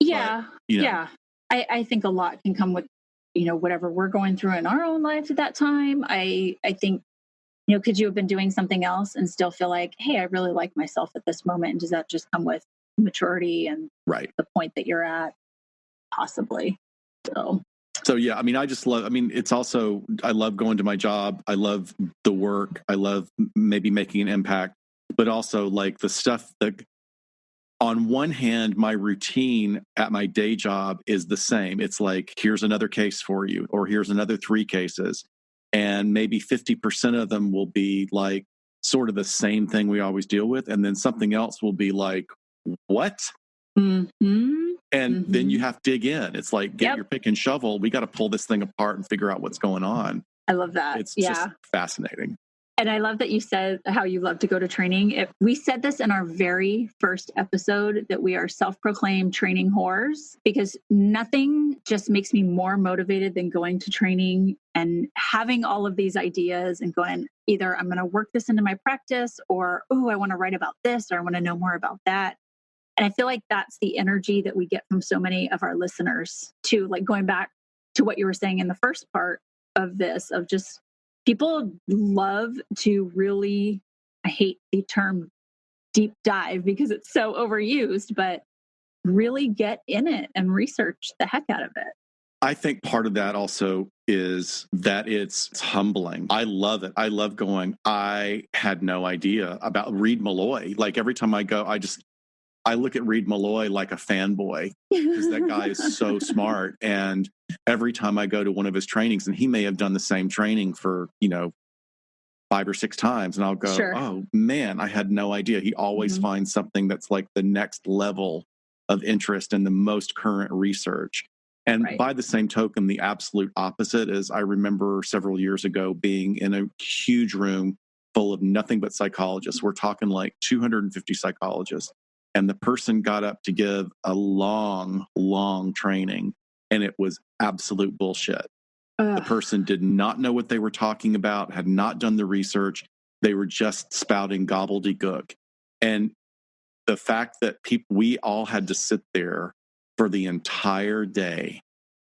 Speaker 1: Yeah. But, yeah. I think a lot can come with, whatever we're going through in our own lives at that time. I think, could you have been doing something else and still feel like, hey, I really like myself at this moment? And does that just come with maturity and the point that you're at? Possibly.
Speaker 2: So yeah, I mean, it's also, I love going to my job. I love the work. I love maybe making an impact, but also like the stuff that, on one hand, my routine at my day job is the same. It's like, here's another case for you, or here's another 3 cases. And maybe 50% of them will be like sort of the same thing we always deal with. And then something else will be like, what?
Speaker 1: Mm-hmm.
Speaker 2: And then you have to dig in. It's like, get your pick and shovel. We got to pull this thing apart and figure out what's going on.
Speaker 1: I love that.
Speaker 2: It's just fascinating.
Speaker 1: And I love that you said how you love to go to training. We said this in our very first episode, that we are self-proclaimed training whores, because nothing just makes me more motivated than going to training and having all of these ideas and going, either I'm going to work this into my practice, or, oh, I want to write about this, or I want to know more about that. And I feel like that's the energy that we get from so many of our listeners too. Like, going back to what you were saying in the first part of this, of just people love to really, I hate the term deep dive because it's so overused, but really get in it and research the heck out of it.
Speaker 2: I think part of that also is that it's humbling. I love it. I love going, I had no idea about Reed Malloy. Like, every time I go, I look at Reed Malloy like a fanboy, because that guy is so smart. And every time I go to one of his trainings, and he may have done the same training for, 5 or 6 times, and I'll go, oh man, I had no idea. He always finds something that's like the next level of interest in the most current research. And by the same token, the absolute opposite is, I remember several years ago being in a huge room full of nothing but psychologists. We're talking like 250 psychologists. And the person got up to give a long, long training, and it was absolute bullshit. The person did not know what they were talking about, had not done the research. They were just spouting gobbledygook. And the fact that we all had to sit there for the entire day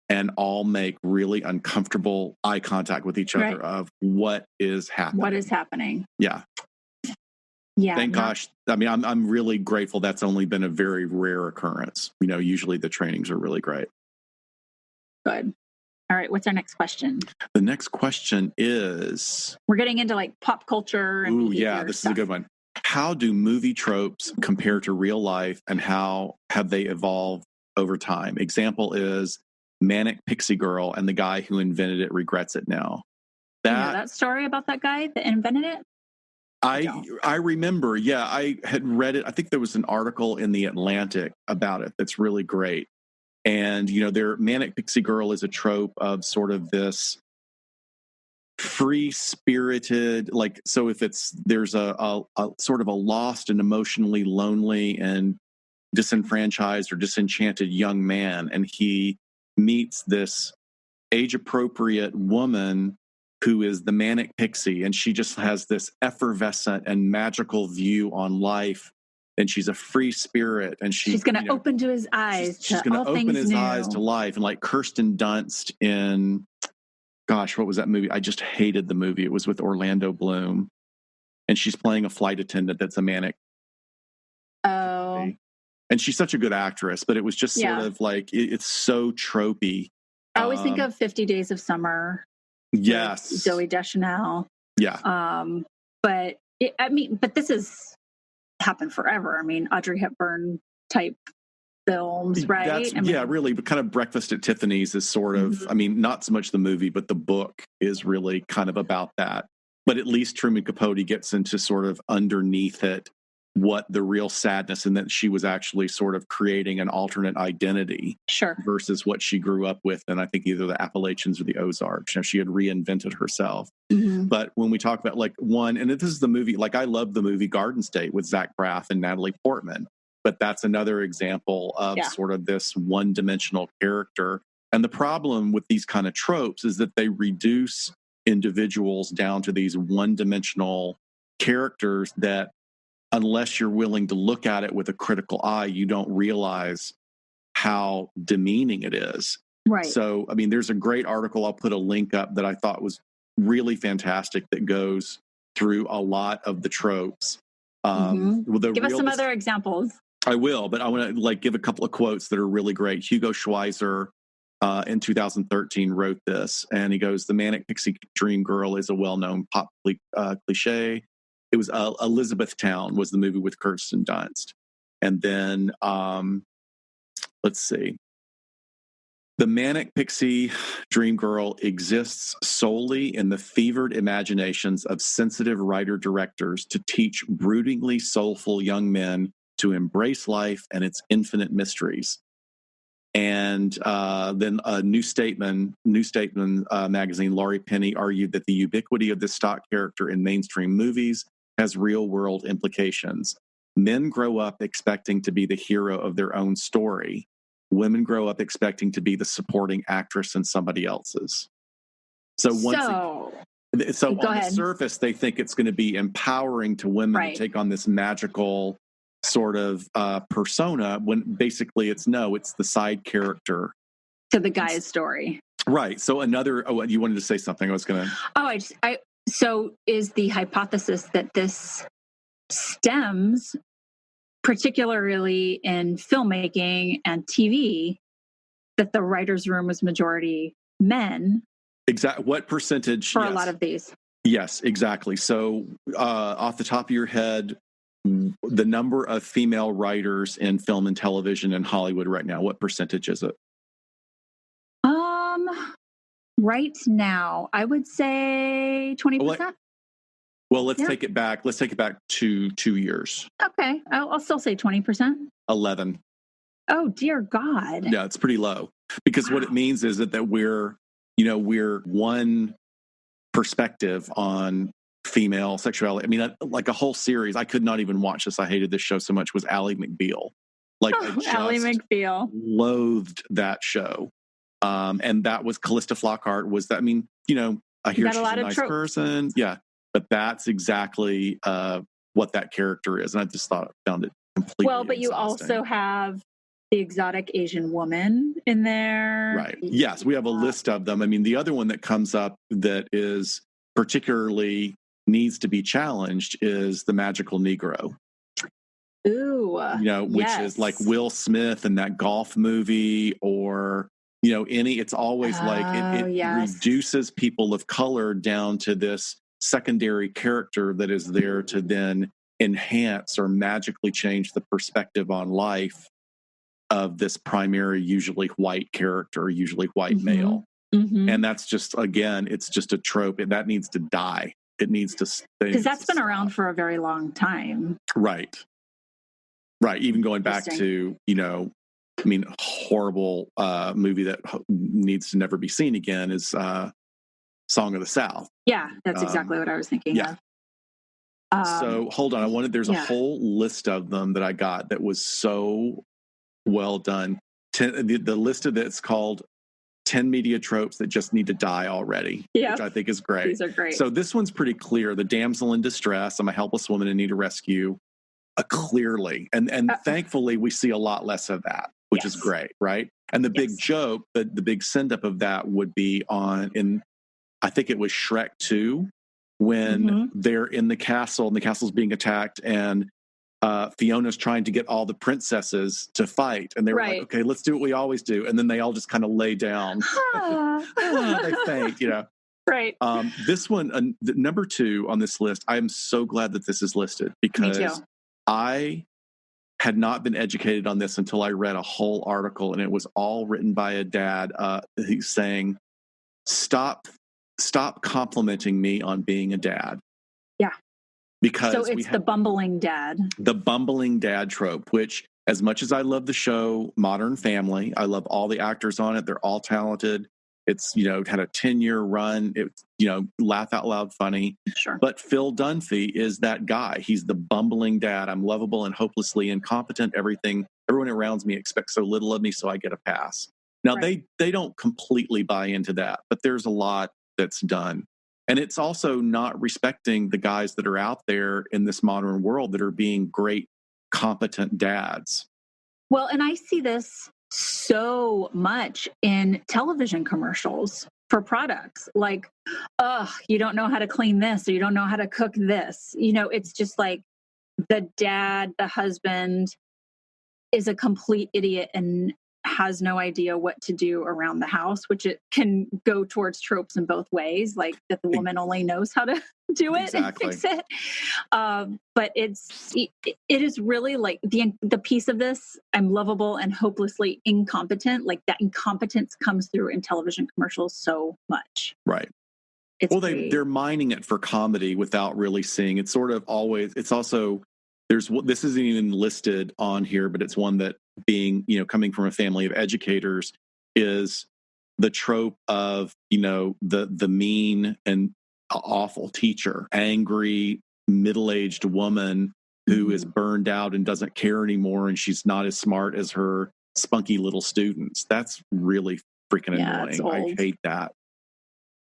Speaker 2: and all make really uncomfortable eye contact with each other of what is happening.
Speaker 1: What is happening?
Speaker 2: Yeah.
Speaker 1: Yeah.
Speaker 2: Thank gosh. I mean, I'm really grateful that's only been a very rare occurrence. Usually the trainings are really great.
Speaker 1: Good. All right. What's our next question?
Speaker 2: The next question is,
Speaker 1: we're getting into like pop culture. And
Speaker 2: this is a good one. How do movie tropes compare to real life, and how have they evolved over time? Example is Manic Pixie Girl, and the guy who invented it regrets it now.
Speaker 1: That story about that guy that invented it?
Speaker 2: I remember, I had read it. I think there was an article in The Atlantic about it that's really great. And, their Manic Pixie Girl is a trope of sort of this free-spirited, like, so if there's a sort of a lost and emotionally lonely and disenfranchised or disenchanted young man, and he meets this age-appropriate woman who is the manic pixie, and she just has this effervescent and magical view on life and she's a free spirit, and
Speaker 1: she's going to open to his eyes.
Speaker 2: She's going to open his eyes to life, and like Kirsten Dunst in, gosh, what was that movie? I just hated the movie. It was with Orlando Bloom, and she's playing a flight attendant that's a manic.
Speaker 1: Oh.
Speaker 2: And she's such a good actress, but it was just sort of like it's so tropey.
Speaker 1: I always think of 50 Days of Summer.
Speaker 2: Yes,
Speaker 1: Zooey Deschanel.
Speaker 2: Yeah.
Speaker 1: But this has happened forever. I mean, Audrey Hepburn type films, right?
Speaker 2: Really. But kind of Breakfast at Tiffany's is sort of, I mean, not so much the movie, but the book is really kind of about that. But at least Truman Capote gets into sort of underneath it what the real sadness, and that she was actually sort of creating an alternate identity versus what she grew up with. And I think either the Appalachians or the Ozarks, she had reinvented herself. Mm-hmm. But when we talk about like one, and this is the movie, like I love the movie Garden State with Zach Braff and Natalie Portman, but that's another example of sort of this one-dimensional character. And the problem with these kind of tropes is that they reduce individuals down to these one-dimensional characters that, unless you're willing to look at it with a critical eye, you don't realize how demeaning it is.
Speaker 1: Right.
Speaker 2: So, I mean, there's a great article, I'll put a link up, that I thought was really fantastic, that goes through a lot of the tropes.
Speaker 1: Give us some other examples.
Speaker 2: I will, but I want to give a couple of quotes that are really great. Hugo Schweizer in 2013 wrote this, and he goes, "The manic pixie dream girl is a well-known pop cliche. It was Elizabethtown was the movie with Kirsten Dunst." And then, let's see. "The manic pixie dream girl exists solely in the fevered imaginations of sensitive writer-directors to teach broodingly soulful young men to embrace life and its infinite mysteries." And then a New Statesman magazine, Laurie Penny argued that the ubiquity of this stock character in mainstream movies has real-world implications. Men grow up expecting to be the hero of their own story. Women grow up expecting to be the supporting actress in somebody else's. So on the surface, they think it's going to be empowering to women to take on this magical sort of persona, when basically it's the side character
Speaker 1: to the guy's story.
Speaker 2: Right. So you wanted to say something. I was going to.
Speaker 1: So is the hypothesis that this stems, particularly in filmmaking and TV, that the writer's room was majority men?
Speaker 2: Exactly. What percentage?
Speaker 1: For a lot of these.
Speaker 2: Yes, exactly. So off the top of your head, the number of female writers in film and television in Hollywood right now, what percentage is it?
Speaker 1: Right now, I would say 20%.
Speaker 2: Well, let's take it back. Let's take it back to 2 years.
Speaker 1: Okay. I'll still say 20%.
Speaker 2: 11.
Speaker 1: Oh, dear God.
Speaker 2: Yeah, it's pretty low. Because what it means is that we're one perspective on female sexuality. I mean, like a whole series. I could not even watch this. I hated this show so much. Was Ally McBeal.
Speaker 1: Ally McBeal.
Speaker 2: Loathed that show. And that was Callista Flockhart. Was that? I mean, I hear she's a nice person. Yeah, but that's exactly what that character is, and I just found it completely.
Speaker 1: Well, but you also have the exotic Asian woman in there,
Speaker 2: right? Yes, we have a list of them. I mean, the other one that comes up that is particularly needs to be challenged is the magical Negro.
Speaker 1: Ooh,
Speaker 2: which is like Will Smith in that golf movie, or it's always it reduces people of color down to this secondary character that is there to then enhance or magically change the perspective on life of this primary, usually white character, usually white male. Mm-hmm. And that's just, again, it's just a trope, and that needs to die. It needs to stay.
Speaker 1: Because that's been around for a very long time.
Speaker 2: Right. Even going back to, horrible movie that needs to never be seen again is Song of the South.
Speaker 1: Yeah, that's exactly what I was thinking of.
Speaker 2: So hold on. There's a whole list of them that I got that was so well done. The list of it's called 10 media tropes that just need to die already, which I think is great.
Speaker 1: These are great.
Speaker 2: So this one's pretty clear. The damsel in distress. I'm a helpless woman in need of rescue. clearly. And thankfully, we see a lot less of that, which is great, right? And the big joke, the big send-up of that would be I think it was Shrek 2, when they're in the castle and the castle's being attacked, and Fiona's trying to get all the princesses to fight, and they were like, okay, let's do what we always do. And then they all just kind of lay down. They faint,
Speaker 1: Right.
Speaker 2: This one, number 2 on this list, I am so glad that this is listed, because I had not been educated on this until I read a whole article, and it was all written by a dad who's saying, stop complimenting me on being a dad.
Speaker 1: Yeah.
Speaker 2: Because
Speaker 1: so it's the bumbling dad. The
Speaker 2: bumbling dad trope, which, as much as I love the show Modern Family, I love all the actors on it. They're all talented. It's, had a 10-year run. It's, laugh out loud funny.
Speaker 1: Sure.
Speaker 2: But Phil Dunphy is that guy. He's the bumbling dad. I'm lovable and hopelessly incompetent. Everyone around me expects so little of me, so I get a pass. Now, they don't completely buy into that, but there's a lot that's done. And it's also not respecting the guys that are out there in this modern world that are being great, competent dads.
Speaker 1: Well, and I see this so much in television commercials for products, like, you don't know how to clean this, or you don't know how to cook this. It's just like the dad, the husband, is a complete idiot and has no idea what to do around the house, which it can go towards tropes in both ways, like that the woman only knows how to do it and fix it. But it is really like the piece of this, I'm lovable and hopelessly incompetent. Like that incompetence comes through in television commercials so much.
Speaker 2: Right. They're mining it for comedy without really seeing. It's sort of always, it's also, this isn't even listed on here, but it's one that, being, coming from a family of educators, is the trope of, the mean and awful teacher, angry, middle-aged woman who is burned out and doesn't care anymore, and she's not as smart as her spunky little students. That's really freaking annoying. I hate that.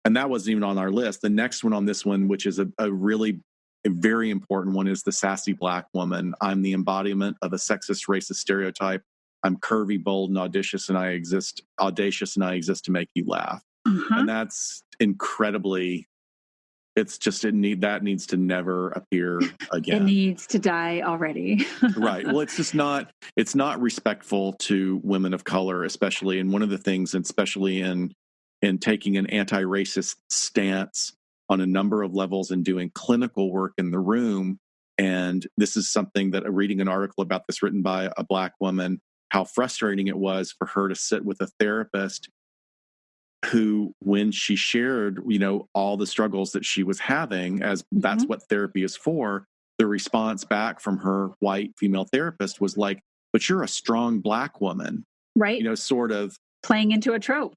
Speaker 2: And that wasn't even on our list. The next one on this one, which is a very important one, is the sassy Black woman. I'm the embodiment of a sexist, racist stereotype. I'm curvy, bold, and audacious, and I exist to make you laugh. And that's incredibly. It's just that needs to never appear again.
Speaker 1: It needs to die already.
Speaker 2: Right. Well, it's just not. It's not respectful to women of color, especially. And one of the things, especially in taking an anti-racist stance on a number of levels and doing clinical work in the room. And this is something that reading an article about this written by a Black woman, how frustrating it was for her to sit with a therapist who, when she shared, all the struggles that she was having, as that's what therapy is for, the response back from her white female therapist was like, but you're a strong Black woman.
Speaker 1: Right.
Speaker 2: Sort of
Speaker 1: playing into a trope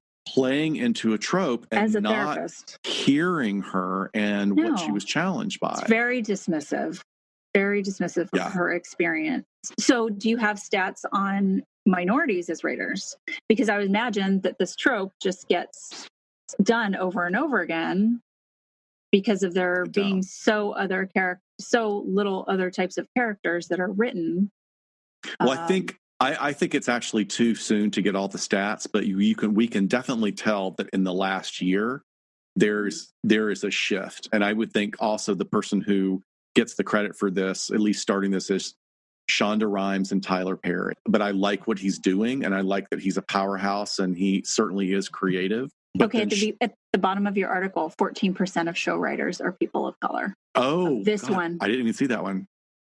Speaker 2: and
Speaker 1: as a
Speaker 2: not
Speaker 1: therapist,
Speaker 2: hearing her and what she was challenged by.
Speaker 1: It's very dismissive of her experience. So do you have stats on minorities as writers? Because I would imagine that this trope just gets done over and over again because of there being so little other types of characters that are written.
Speaker 2: Well, I think it's actually too soon to get all the stats, but we can definitely tell that in the last year there is a shift. And I would think also the person who gets the credit for this, at least starting this, is Shonda Rhimes and Tyler Perry. But I like what he's doing, and I like that he's a powerhouse, and he certainly is creative. But
Speaker 1: at the bottom of your article, 14% of show writers are people of color.
Speaker 2: Oh,
Speaker 1: this one.
Speaker 2: I didn't even see that one.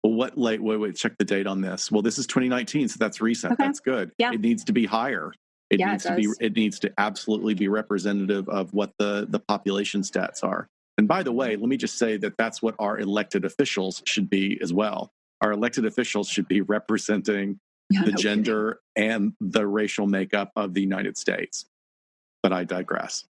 Speaker 2: Well, wait, check the date on this. Well, this is 2019, so that's recent. Okay. That's good.
Speaker 1: Yeah.
Speaker 2: It needs to be higher. It needs to absolutely be representative of what the population stats are. And by the way, let me just say that that's what our elected officials should be as well. Our elected officials should be representing the gender and the racial makeup of the United States. But I digress.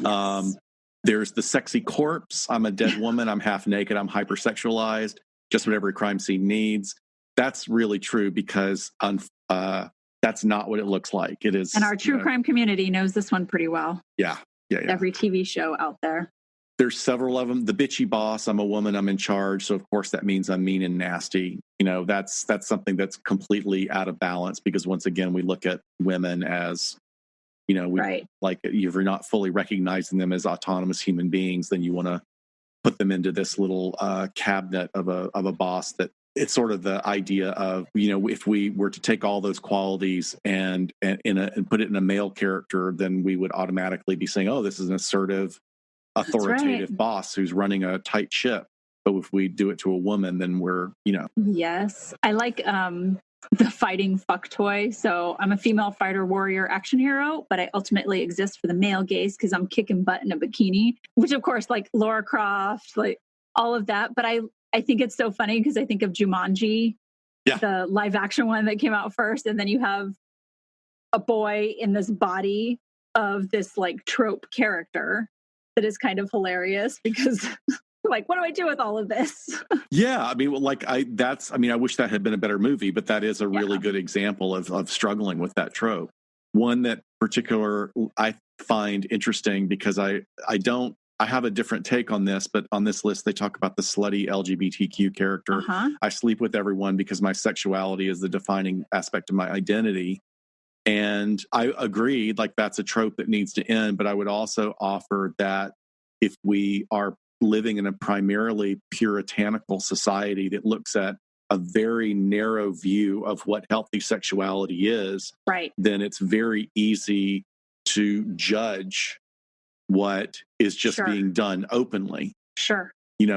Speaker 2: Yes. There's the sexy corpse. I'm a dead woman. I'm half naked. I'm hypersexualized. Just what every crime scene needs. That's really true because that's not what it looks like. It is.
Speaker 1: And our true crime community knows this one pretty well.
Speaker 2: Yeah.
Speaker 1: Every TV show out there.
Speaker 2: there's several of them. The bitchy boss, I'm a woman, I'm in charge, so of course that means I'm mean and nasty. That's something that's completely out of balance, because once again we look at women as,
Speaker 1: right.
Speaker 2: like, if you're not fully recognizing them as autonomous human beings, then you want to put them into this little cabinet of a boss. That it's sort of the idea of, if we were to take all those qualities and put it in a male character, then we would automatically be saying, oh, this is an assertive, authoritative boss who's running a tight ship. But if we do it to a woman, then we're,
Speaker 1: Yes. I like the fighting fuck toy. So I'm a female fighter, warrior, action hero, but I ultimately exist for the male gaze because I'm kicking butt in a bikini, which of course, like Lara Croft, like all of that. But I think it's so funny because I think of Jumanji, the live action one that came out first. And then you have a boy in this body of this like trope character that is kind of hilarious because like, what do I do with all of this?
Speaker 2: Yeah, I mean, I wish that had been a better movie, but that is a really good example of struggling with that trope. One that particular I find interesting because I have a different take on this, but on this list they talk about the slutty LGBTQ character. I sleep with everyone because my sexuality is the defining aspect of my identity. And I agree, like that's a trope that needs to end. But I would also offer that if we are living in a primarily puritanical society that looks at a very narrow view of what healthy sexuality is,
Speaker 1: right,
Speaker 2: then it's very easy to judge what is just being done openly.
Speaker 1: Sure.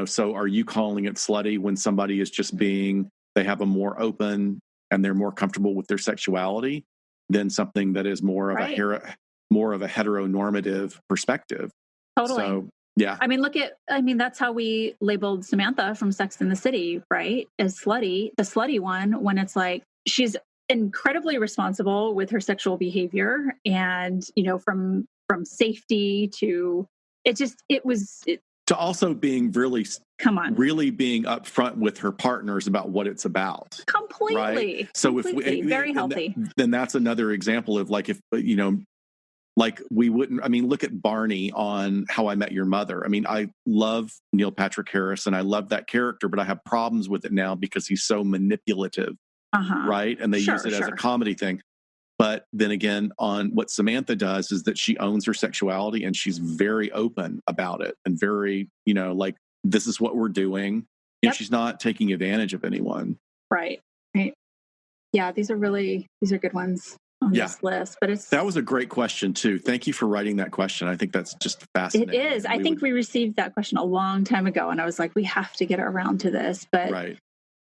Speaker 2: So are you calling it slutty when somebody is just they have a more open and they're more comfortable with their sexuality than something that is more of a heteronormative perspective?
Speaker 1: Totally.
Speaker 2: So, yeah.
Speaker 1: I mean, that's how we labeled Samantha from Sex and the City, right? As slutty, the slutty one, when it's like she's incredibly responsible with her sexual behavior and, from safety to
Speaker 2: to also being really being upfront with her partners about what it's about.
Speaker 1: Completely.
Speaker 2: Right? So
Speaker 1: completely. Very healthy.
Speaker 2: Then that's another example of like, if, like we wouldn't, I mean, look at Barney on How I Met Your Mother. I mean, I love Neil Patrick Harris and I love that character, but I have problems with it now because he's so manipulative, right? And they use it as a comedy thing. But then again, on what Samantha does is that she owns her sexuality and she's very open about it and very, like, this is what we're doing. And she's not taking advantage of anyone.
Speaker 1: Right. Yeah, these are good ones on this list. But
Speaker 2: that was a great question too. Thank you for writing that question. I think that's just fascinating.
Speaker 1: It is. I think we received that question a long time ago and I was like, we have to get around to this. But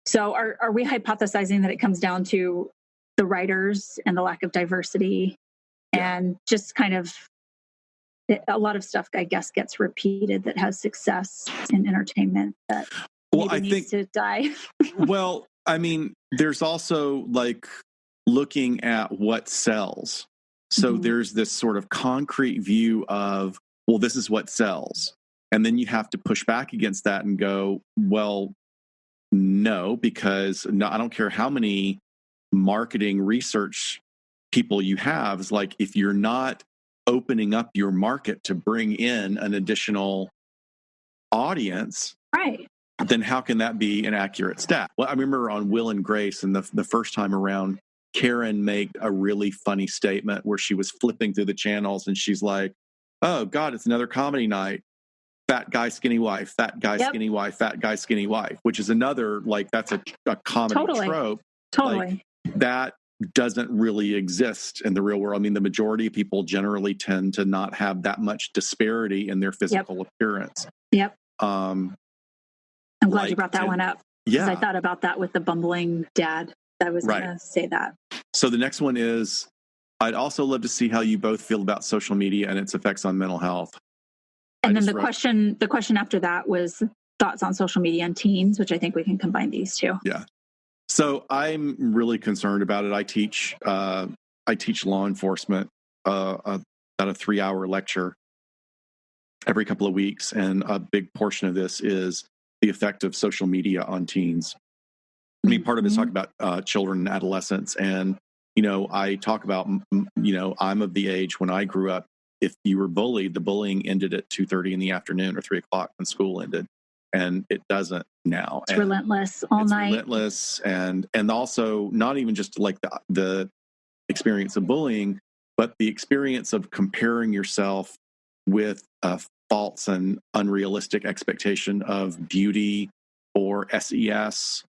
Speaker 1: so are we hypothesizing that it comes down to the writers and the lack of diversity and just kind of a lot of stuff, I guess, gets repeated that has success in entertainment that needs to die?
Speaker 2: Well, I mean, there's also like looking at what sells. So there's this sort of concrete view of, well, this is what sells. And then you have to push back against that and go, well, no, because I don't care how many marketing research people you have, is like, if you're not opening up your market to bring in an additional audience,
Speaker 1: right,
Speaker 2: then how can that be an accurate stat? Well, I remember on Will and Grace, and the first time around, Karen made a really funny statement where she was flipping through the channels and she's like, oh God, it's another comedy night. Fat guy, skinny wife, fat guy, skinny wife, fat guy, skinny wife, which is another, like, that's a comedy trope.
Speaker 1: Totally.
Speaker 2: Like, that doesn't really exist in the real world. I mean, the majority of people generally tend to not have that much disparity in their physical appearance.
Speaker 1: I'm glad you brought that one up.
Speaker 2: Yeah.
Speaker 1: I thought about that with the bumbling dad. I was going to say that.
Speaker 2: So the next one is, I'd also love to see how you both feel about social media and its effects on mental health.
Speaker 1: And then the question after that was thoughts on social media and teens, which I think we can combine these two.
Speaker 2: Yeah. So I'm really concerned about it. I teach law enforcement about a 3-hour lecture every couple of weeks, and a big portion of this is the effect of social media on teens. I mean, part of it is talking about children and adolescents, and I talk about I'm of the age when I grew up. if you were bullied, the bullying ended at 2:30 in the afternoon or 3:00 when school ended, and it doesn't now.
Speaker 1: It's relentless all night.
Speaker 2: Relentless, and also not even just like the experience of bullying, but the experience of comparing yourself with a false and unrealistic expectation of beauty or SES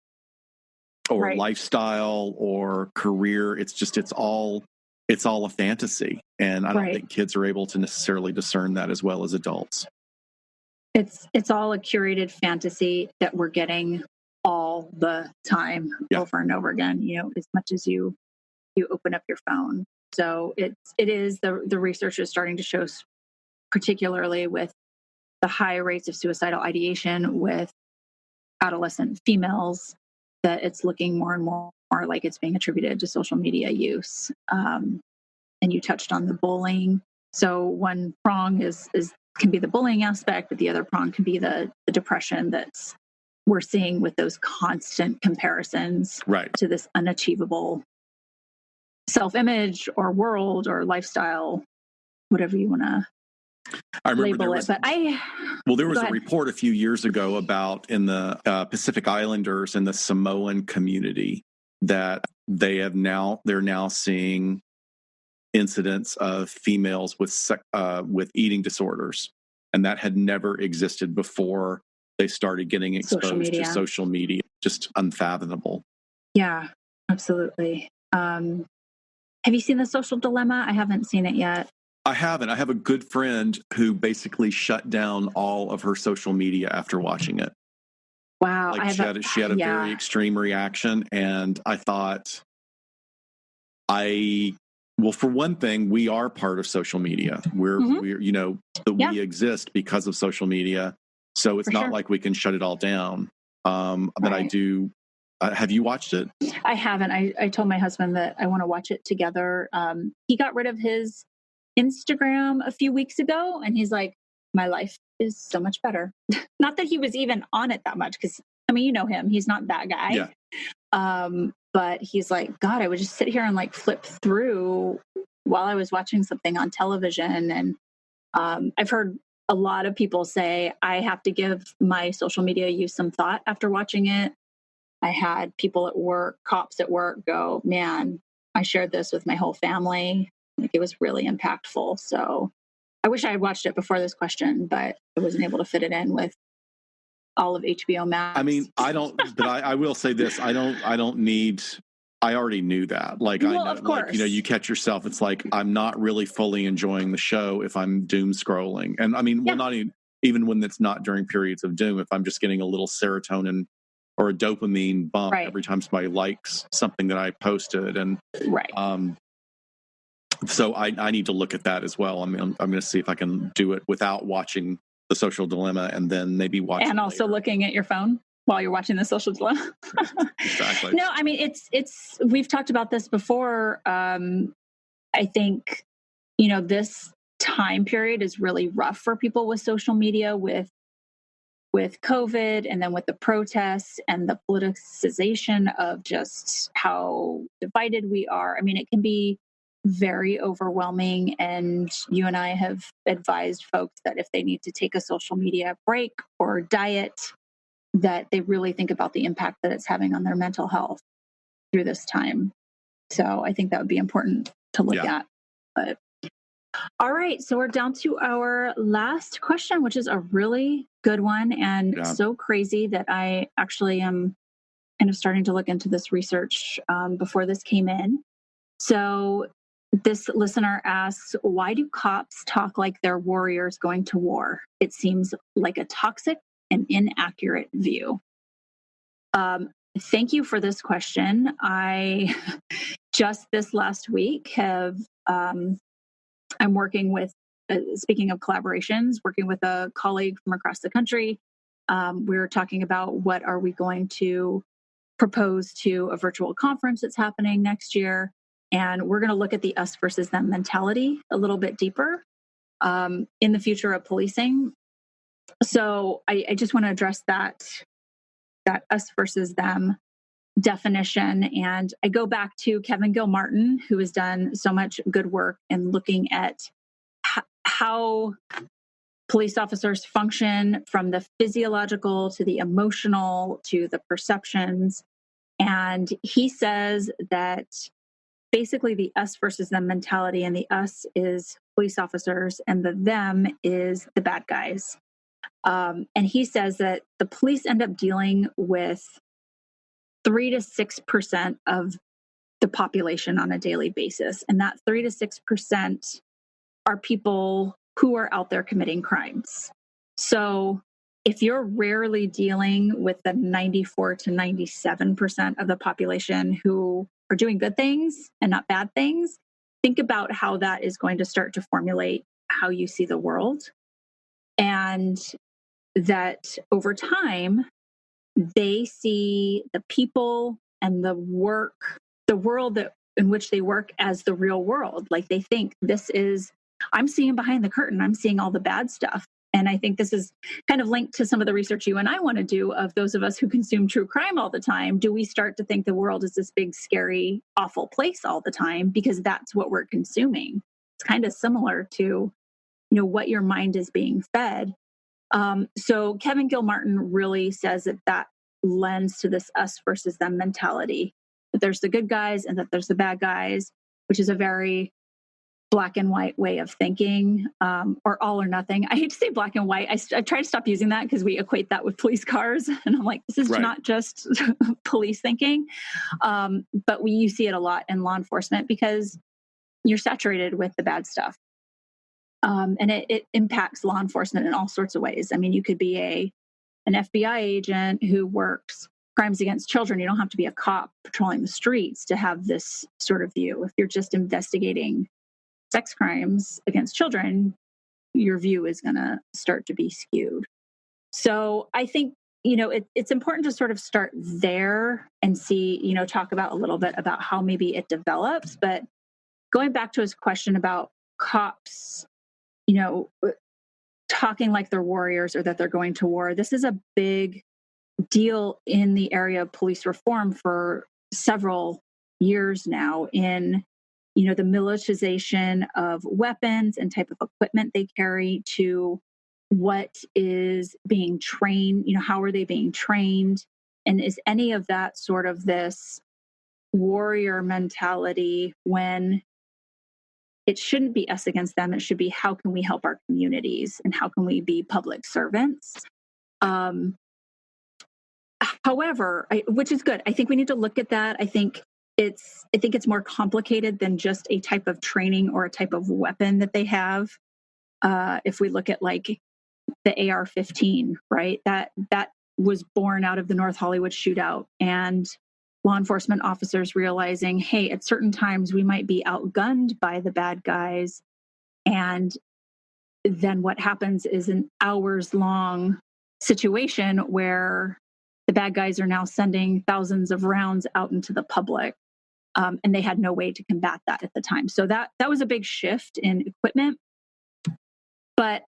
Speaker 2: or lifestyle or career. It's all a fantasy, and I don't think kids are able to necessarily discern that as well as adults.
Speaker 1: It's all a curated fantasy that we're getting all the time, over and over again, as much as you open up your phone. So it is the research is starting to show, particularly with the high rates of suicidal ideation with adolescent females, that it's looking more and more like it's being attributed to social media use. And you touched on the bullying. So one prong can be the bullying aspect, but the other prong can be the depression that's we're seeing with those constant comparisons to this unachievable self-image or world or lifestyle, whatever you want to label it. But
Speaker 2: there was a report a few years ago about in the Pacific Islanders and the Samoan community that they're now seeing incidents of females with eating disorders, and that had never existed before they started getting exposed to social media. Just unfathomable.
Speaker 1: Yeah, absolutely. Have you seen The Social Dilemma? I haven't seen it yet.
Speaker 2: I haven't. I have a good friend who basically shut down all of her social media after watching it.
Speaker 1: Wow.
Speaker 2: She had a very extreme reaction, and I thought, well, for one thing, we are part of social media. We're we exist because of social media. So it's not like we can shut it all down. But I do. Have you watched it?
Speaker 1: I haven't. I told my husband that I want to watch it together. He got rid of his Instagram a few weeks ago, and he's like, my life is so much better. Not that he was even on it that much, because you know him, he's not that guy. But he's like, God, I would just sit here and like flip through while I was watching something on television. And I've heard a lot of people say I have to give my social media use some thought after watching it. I had people at work, cops at work, go, man, I shared this with my whole family. Like, it was really impactful. So I wish I had watched it before this question, but I wasn't able to fit it in with all of HBO Max.
Speaker 2: I don't, but I will say this. I already knew that. Like,
Speaker 1: well,
Speaker 2: I know,
Speaker 1: of course.
Speaker 2: Like, you catch yourself. It's like, I'm not really fully enjoying the show if I'm doom scrolling. And well, not even when it's not during periods of doom, if I'm just getting a little serotonin or a dopamine bump every time somebody likes something that I posted. And so I need to look at that as well. I'm going to see if I can do it without watching The Social Dilemma, and then maybe watch
Speaker 1: and also looking at your phone while you're watching The Social Dilemma.
Speaker 2: Exactly.
Speaker 1: No, it's we've talked about this before. I think this time period is really rough for people with social media, with COVID, and then with the protests and the politicization of just how divided we are. It can be very overwhelming. And you and I have advised folks that if they need to take a social media break or diet, that they really think about the impact that it's having on their mental health through this time. So I think that would be important to look at. But all right, so we're down to our last question, which is a really good one, and so crazy that I actually am kind of starting to look into this research before this came in. So this listener asks, why do cops talk like they're warriors going to war? It seems like a toxic and inaccurate view. Thank you for this question. I just this last week have, I'm working with, speaking of collaborations, working with a colleague from across the country. We're talking about what are we going to propose to a virtual conference that's happening next year. And we're going to look at the us versus them mentality a little bit deeper in the future of policing. So I just want to address that us versus them definition. And I go back to Kevin Gilmartin, who has done so much good work in looking at how police officers function from the physiological to the emotional to the perceptions. And he says that basically the us versus them mentality, and the us is police officers and the them is the bad guys. And he says that the police end up dealing with 3 to 6% of the population on a daily basis. And that 3 to 6% are people who are out there committing crimes. So if you're rarely dealing with the 94 to 97% of the population who are doing good things and not bad things, think about how that is going to start to formulate how you see the world. And that over time, they see the people and the work, the world that in which they work as the real world. Like they think this is, I'm seeing behind the curtain, I'm seeing all the bad stuff. And I think this is kind of linked to some of the research you and I want to do of those of us who consume true crime all the time. Do we start to think the world is this big, scary, awful place all the time because that's what we're consuming? It's kind of similar to, what your mind is being fed. So Kevin Gilmartin really says that lends to this us versus them mentality, that there's the good guys and that there's the bad guys, which is a very black and white way of thinking, or all or nothing. I hate to say black and white. I try to stop using that because we equate that with police cars. And I'm like, this is not just police thinking. But you see it a lot in law enforcement because you're saturated with the bad stuff. And it impacts law enforcement in all sorts of ways. I mean, you could be an FBI agent who works crimes against children. You don't have to be a cop patrolling the streets to have this sort of view. If you're just investigating sex crimes against children, your view is going to start to be skewed. So I think, it's important to sort of start there and see, talk about a little bit about how maybe it develops. But going back to his question about cops, talking like they're warriors or that they're going to war. This is a big deal in the area of police reform for several years now in, the militarization of weapons and type of equipment they carry to what is being trained, how are they being trained? And is any of that sort of this warrior mentality when it shouldn't be us against them. It should be how can we help our communities and how can we be public servants? However, which is good. I think we need to look at that. I think it's more complicated than just a type of training or a type of weapon that they have. If we look at like the AR-15, right? That was born out of the North Hollywood shootout and law enforcement officers realizing, hey, at certain times we might be outgunned by the bad guys. And then what happens is an hours-long situation where the bad guys are now sending thousands of rounds out into the public. And they had no way to combat that at the time. So that was a big shift in equipment. But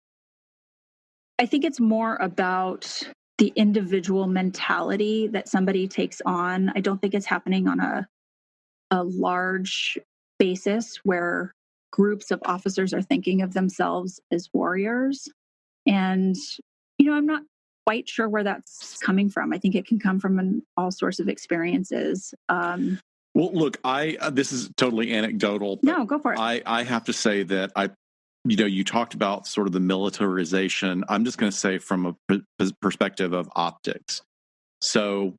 Speaker 1: I think it's more about the individual mentality that somebody takes on. I don't think it's happening on a large basis where groups of officers are thinking of themselves as warriors. And, I'm not quite sure where that's coming from. I think it can come from all sorts of experiences.
Speaker 2: Well, look, this is totally anecdotal.
Speaker 1: No, go for it.
Speaker 2: I have to say that you talked about sort of the militarization. I'm just going to say from a perspective of optics. So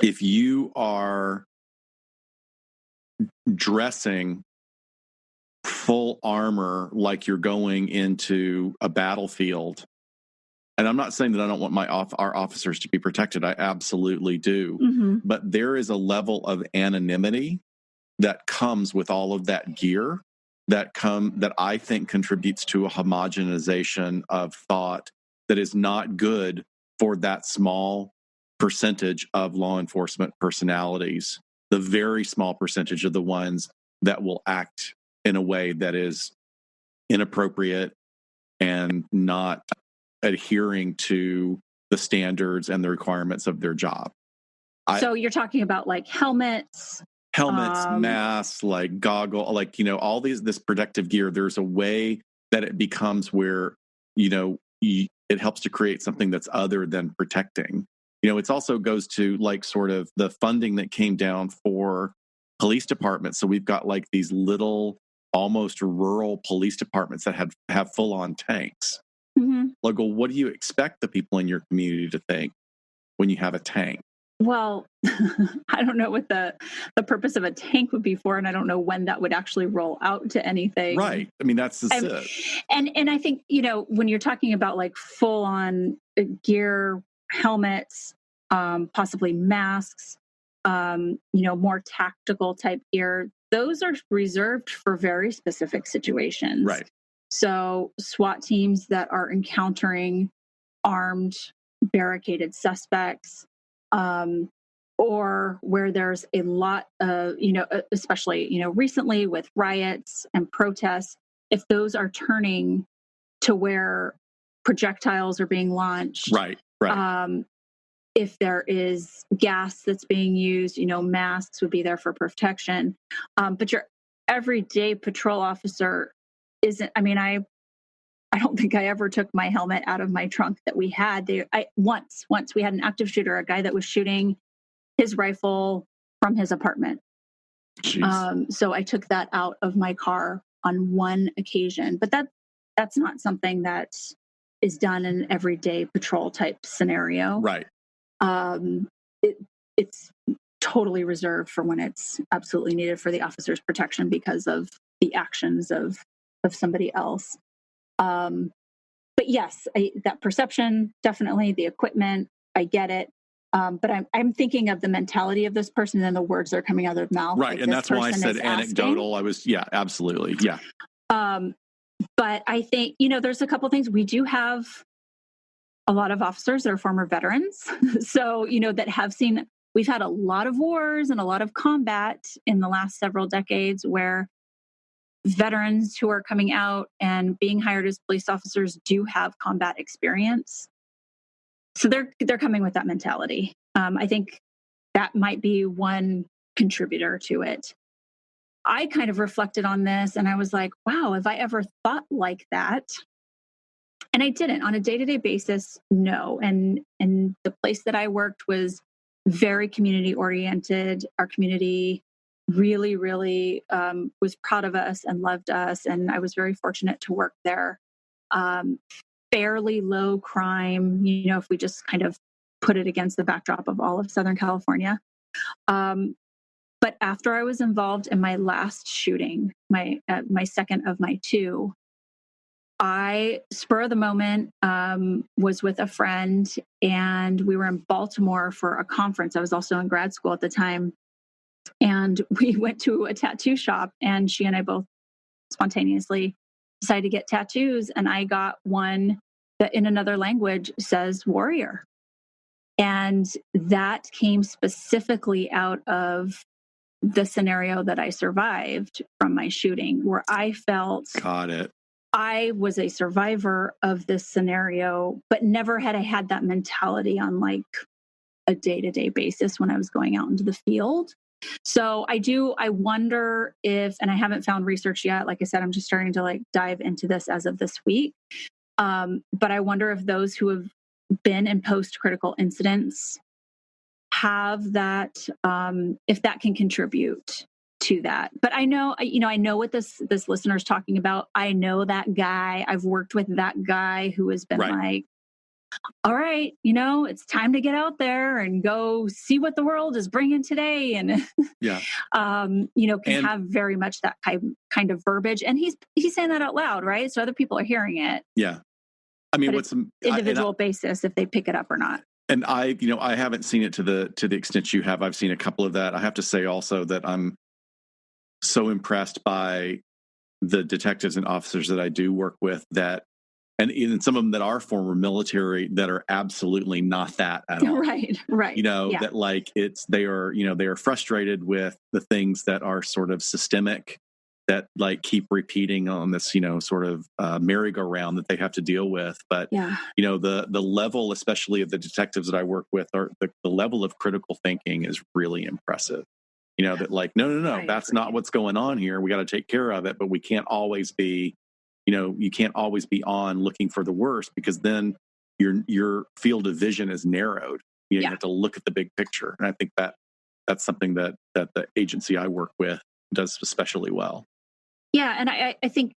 Speaker 2: if you are dressing full armor like you're going into a battlefield, and I'm not saying that I don't want our officers to be protected. I absolutely do. Mm-hmm. But there is a level of anonymity that comes with all of that gear that I think contributes to a homogenization of thought that is not good for that small percentage of law enforcement personalities, the very small percentage of the ones that will act in a way that is inappropriate and not adhering to the standards and the requirements of their job.
Speaker 1: So you're talking about like helmets,
Speaker 2: masks, like goggle, like, all this protective gear. There's a way that it becomes where, it helps to create something that's other than protecting. It also goes to like sort of the funding that came down for police departments. So we've got like these little, almost rural police departments that have full on tanks.
Speaker 1: Mm-hmm.
Speaker 2: Like, well, what do you expect the people in your community to think when you have a tank?
Speaker 1: Well, I don't know what the purpose of a tank would be for, and I don't know when that would actually roll out to anything.
Speaker 2: Right. I mean, that's it.
Speaker 1: And I think, when you're talking about like full on gear, helmets, possibly masks, more tactical type gear, those are reserved for very specific situations.
Speaker 2: Right.
Speaker 1: So SWAT teams that are encountering armed, barricaded suspects, or where there's a lot of, especially, recently with riots and protests, if those are turning to where projectiles are being launched.
Speaker 2: Right.
Speaker 1: If there is gas that's being used, masks would be there for protection. But your everyday patrol officer isn't, I don't think I ever took my helmet out of my trunk that we had. Once we had an active shooter, a guy that was shooting his rifle from his apartment. So I took that out of my car on one occasion, but that's not something that is done in an everyday patrol type scenario.
Speaker 2: Right.
Speaker 1: It's totally reserved for when it's absolutely needed for the officer's protection because of the actions of somebody else. But yes, that perception, definitely the equipment, I get it. But I'm thinking of the mentality of this person and the words that are coming out of their mouth.
Speaker 2: Right.
Speaker 1: Like
Speaker 2: and that's why I said anecdotal. Absolutely. Yeah.
Speaker 1: But I think, there's a couple things. We do have a lot of officers that are former veterans. So, that have seen, we've had a lot of wars and a lot of combat in the last several decades where veterans who are coming out and being hired as police officers do have combat experience. So they're coming with that mentality. I think that might be one contributor to it. I kind of reflected on this and I was like, wow, have I ever thought like that? And I didn't on a day-to-day basis. No. And the place that I worked was very community oriented. Our community really, really was proud of us and loved us. And I was very fortunate to work there. Fairly low crime, if we just kind of put it against the backdrop of all of Southern California. But after I was involved in my last shooting, my second of my two, I, spur of the moment, was with a friend and we were in Baltimore for a conference. I was also in grad school at the time. And we went to a tattoo shop and she and I both spontaneously decided to get tattoos. And I got one that in another language says warrior. And that came specifically out of the scenario that I survived from my shooting, where I felt
Speaker 2: Got it.
Speaker 1: I was a survivor of this scenario, but never had I had that mentality on like a day-to-day basis when I was going out into the field. So I wonder if, and I haven't found research yet, like I said, I'm just starting to like dive into this as of this week. But I wonder if those who have been in post-critical incidents have that, if that can contribute to that. But I know what this listener is talking about. I know that guy. I've worked with that guy who has been like, all right, it's time to get out there and go see what the world is bringing today. And, can have very much that kind of verbiage. And he's saying that out loud, right? So other people are hearing it.
Speaker 2: Yeah. I mean,
Speaker 1: what's individual basis if they pick it up or not.
Speaker 2: And I haven't seen it to the extent you have. I've seen a couple of that. I have to say also that I'm so impressed by the detectives and officers that I do work with that, and even some of them that are former military that are absolutely not that at all.
Speaker 1: Right.
Speaker 2: That like they are frustrated with the things that are sort of systemic that like keep repeating on this, sort of merry-go-round that they have to deal with. But, the level, especially of the detectives that I work with, or the level of critical thinking is really impressive. That like, no, that's not what's going on here. We got to take care of it, but we can't always be, you can't always be on looking for the worst, because then your field of vision is narrowed. You have to look at the big picture. And I think that's something that the agency I work with does especially well.
Speaker 1: Yeah. And I think,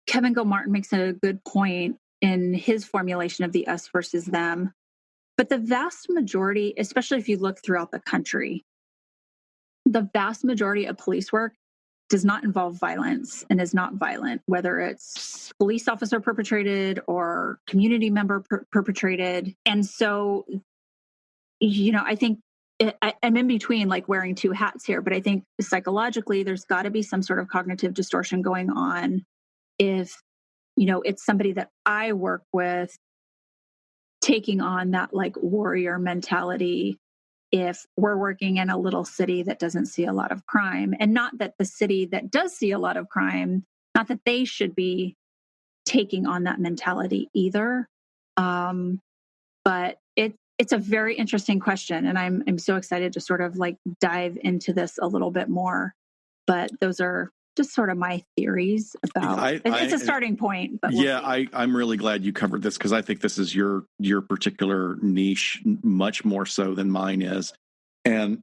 Speaker 1: Kevin Gilmartin makes a good point in his formulation of the us versus them. But the vast majority, especially if you look throughout the country, the vast majority of police work does not involve violence and is not violent, whether it's police officer perpetrated or community member perpetrated. And so, I think I'm in between like wearing two hats here, but I think psychologically there's got to be some sort of cognitive distortion going on if, it's somebody that I work with taking on that like warrior mentality. If we're working in a little city that doesn't see a lot of crime, and not that the city that does see a lot of crime, not that they should be taking on that mentality either. But it's a very interesting question, and I'm so excited to sort of like dive into this a little bit more. But those are just sort of my theories about. It's a starting point. But
Speaker 2: I'm really glad you covered this, because I think this is your particular niche much more so than mine is. And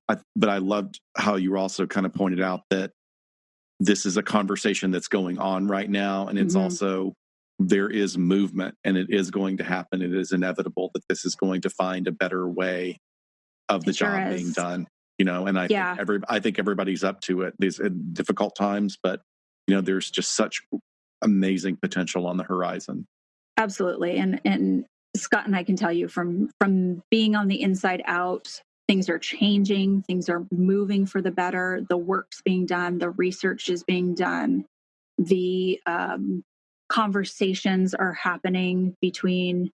Speaker 2: but I loved how you also kind of pointed out that this is a conversation that's going on right now, and it's also, there is movement, and it is going to happen. It is inevitable that this is going to find a better way of the job being done. And I think everybody's up to it. These difficult times, but there's just such amazing potential on the horizon.
Speaker 1: Absolutely, and Scott and I can tell you from being on the inside out, things are changing, things are moving for the better. The work's being done, the research is being done, the conversations are happening between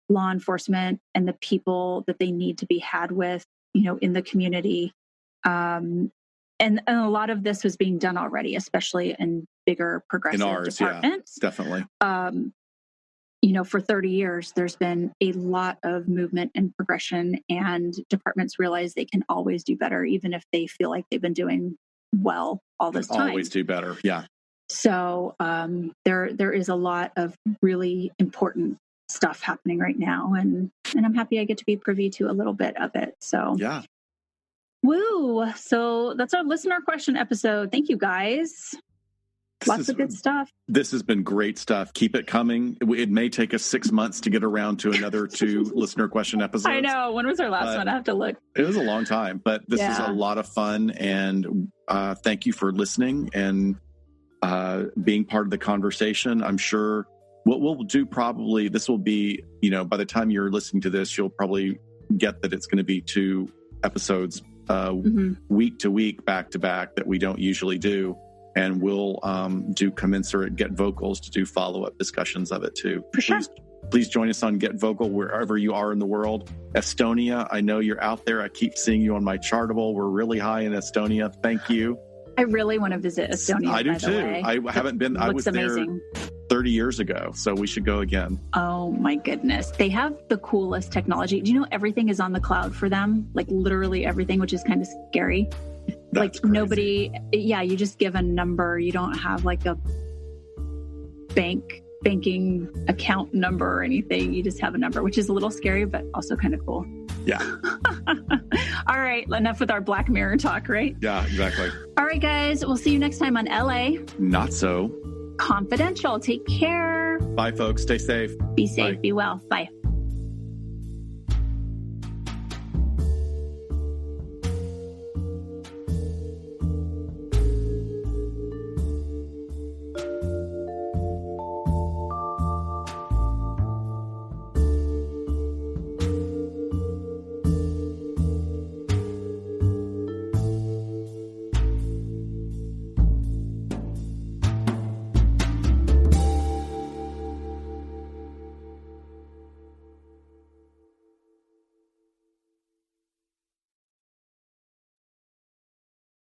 Speaker 1: law enforcement and the people that they need to be had with, in the community. And a lot of this was being done already, especially in bigger progressive departments.
Speaker 2: Yeah, definitely.
Speaker 1: For 30 years, there's been a lot of movement and progression, and departments realize they can always do better, even if they feel like they've been doing well all this time.
Speaker 2: Always do better. Yeah.
Speaker 1: So there is a lot of really important stuff happening right now, and I'm happy I get to be privy to a little bit of it. So
Speaker 2: yeah.
Speaker 1: Woo! So that's our listener question episode. Thank you, guys. Lots of good stuff.
Speaker 2: This has been great stuff. Keep it coming. It may take us 6 months to get around to another 2 listener question episodes.
Speaker 1: I know. When was our last one? I have to look.
Speaker 2: It was a long time, but this is a lot of fun. And thank you for listening and being part of the conversation. I'm sure what we'll do probably, this will be, by the time you're listening to this, you'll probably get that it's going to be 2 episodes week to week, back to back, that we don't usually do. And we'll do commensurate Get Vocals to do follow-up discussions of it too.
Speaker 1: For sure.
Speaker 2: Please join us on Get Vocal wherever you are in the world. Estonia, I know you're out there. I keep seeing you on my Chartable. We're really high in Estonia. Thank you.
Speaker 1: I really want to visit Estonia.
Speaker 2: I do too. I haven't been. I was amazing. There 30 years ago, so we should go again.
Speaker 1: Oh my goodness. They have the coolest technology. Do you know everything is on the cloud for them? Like literally everything, which is kind of scary.
Speaker 2: That's
Speaker 1: like nobody, you just give a number. You don't have like a banking account number or anything. You just have a number, which is a little scary, but also kind of cool.
Speaker 2: Yeah.
Speaker 1: All right. Enough with our Black Mirror talk, right?
Speaker 2: Yeah, exactly.
Speaker 1: All right, guys. We'll see you next time on LA
Speaker 2: Not So
Speaker 1: Confidential. Take care.
Speaker 2: Bye, folks. Stay safe.
Speaker 1: Be safe.
Speaker 2: Bye.
Speaker 1: Be well. Bye.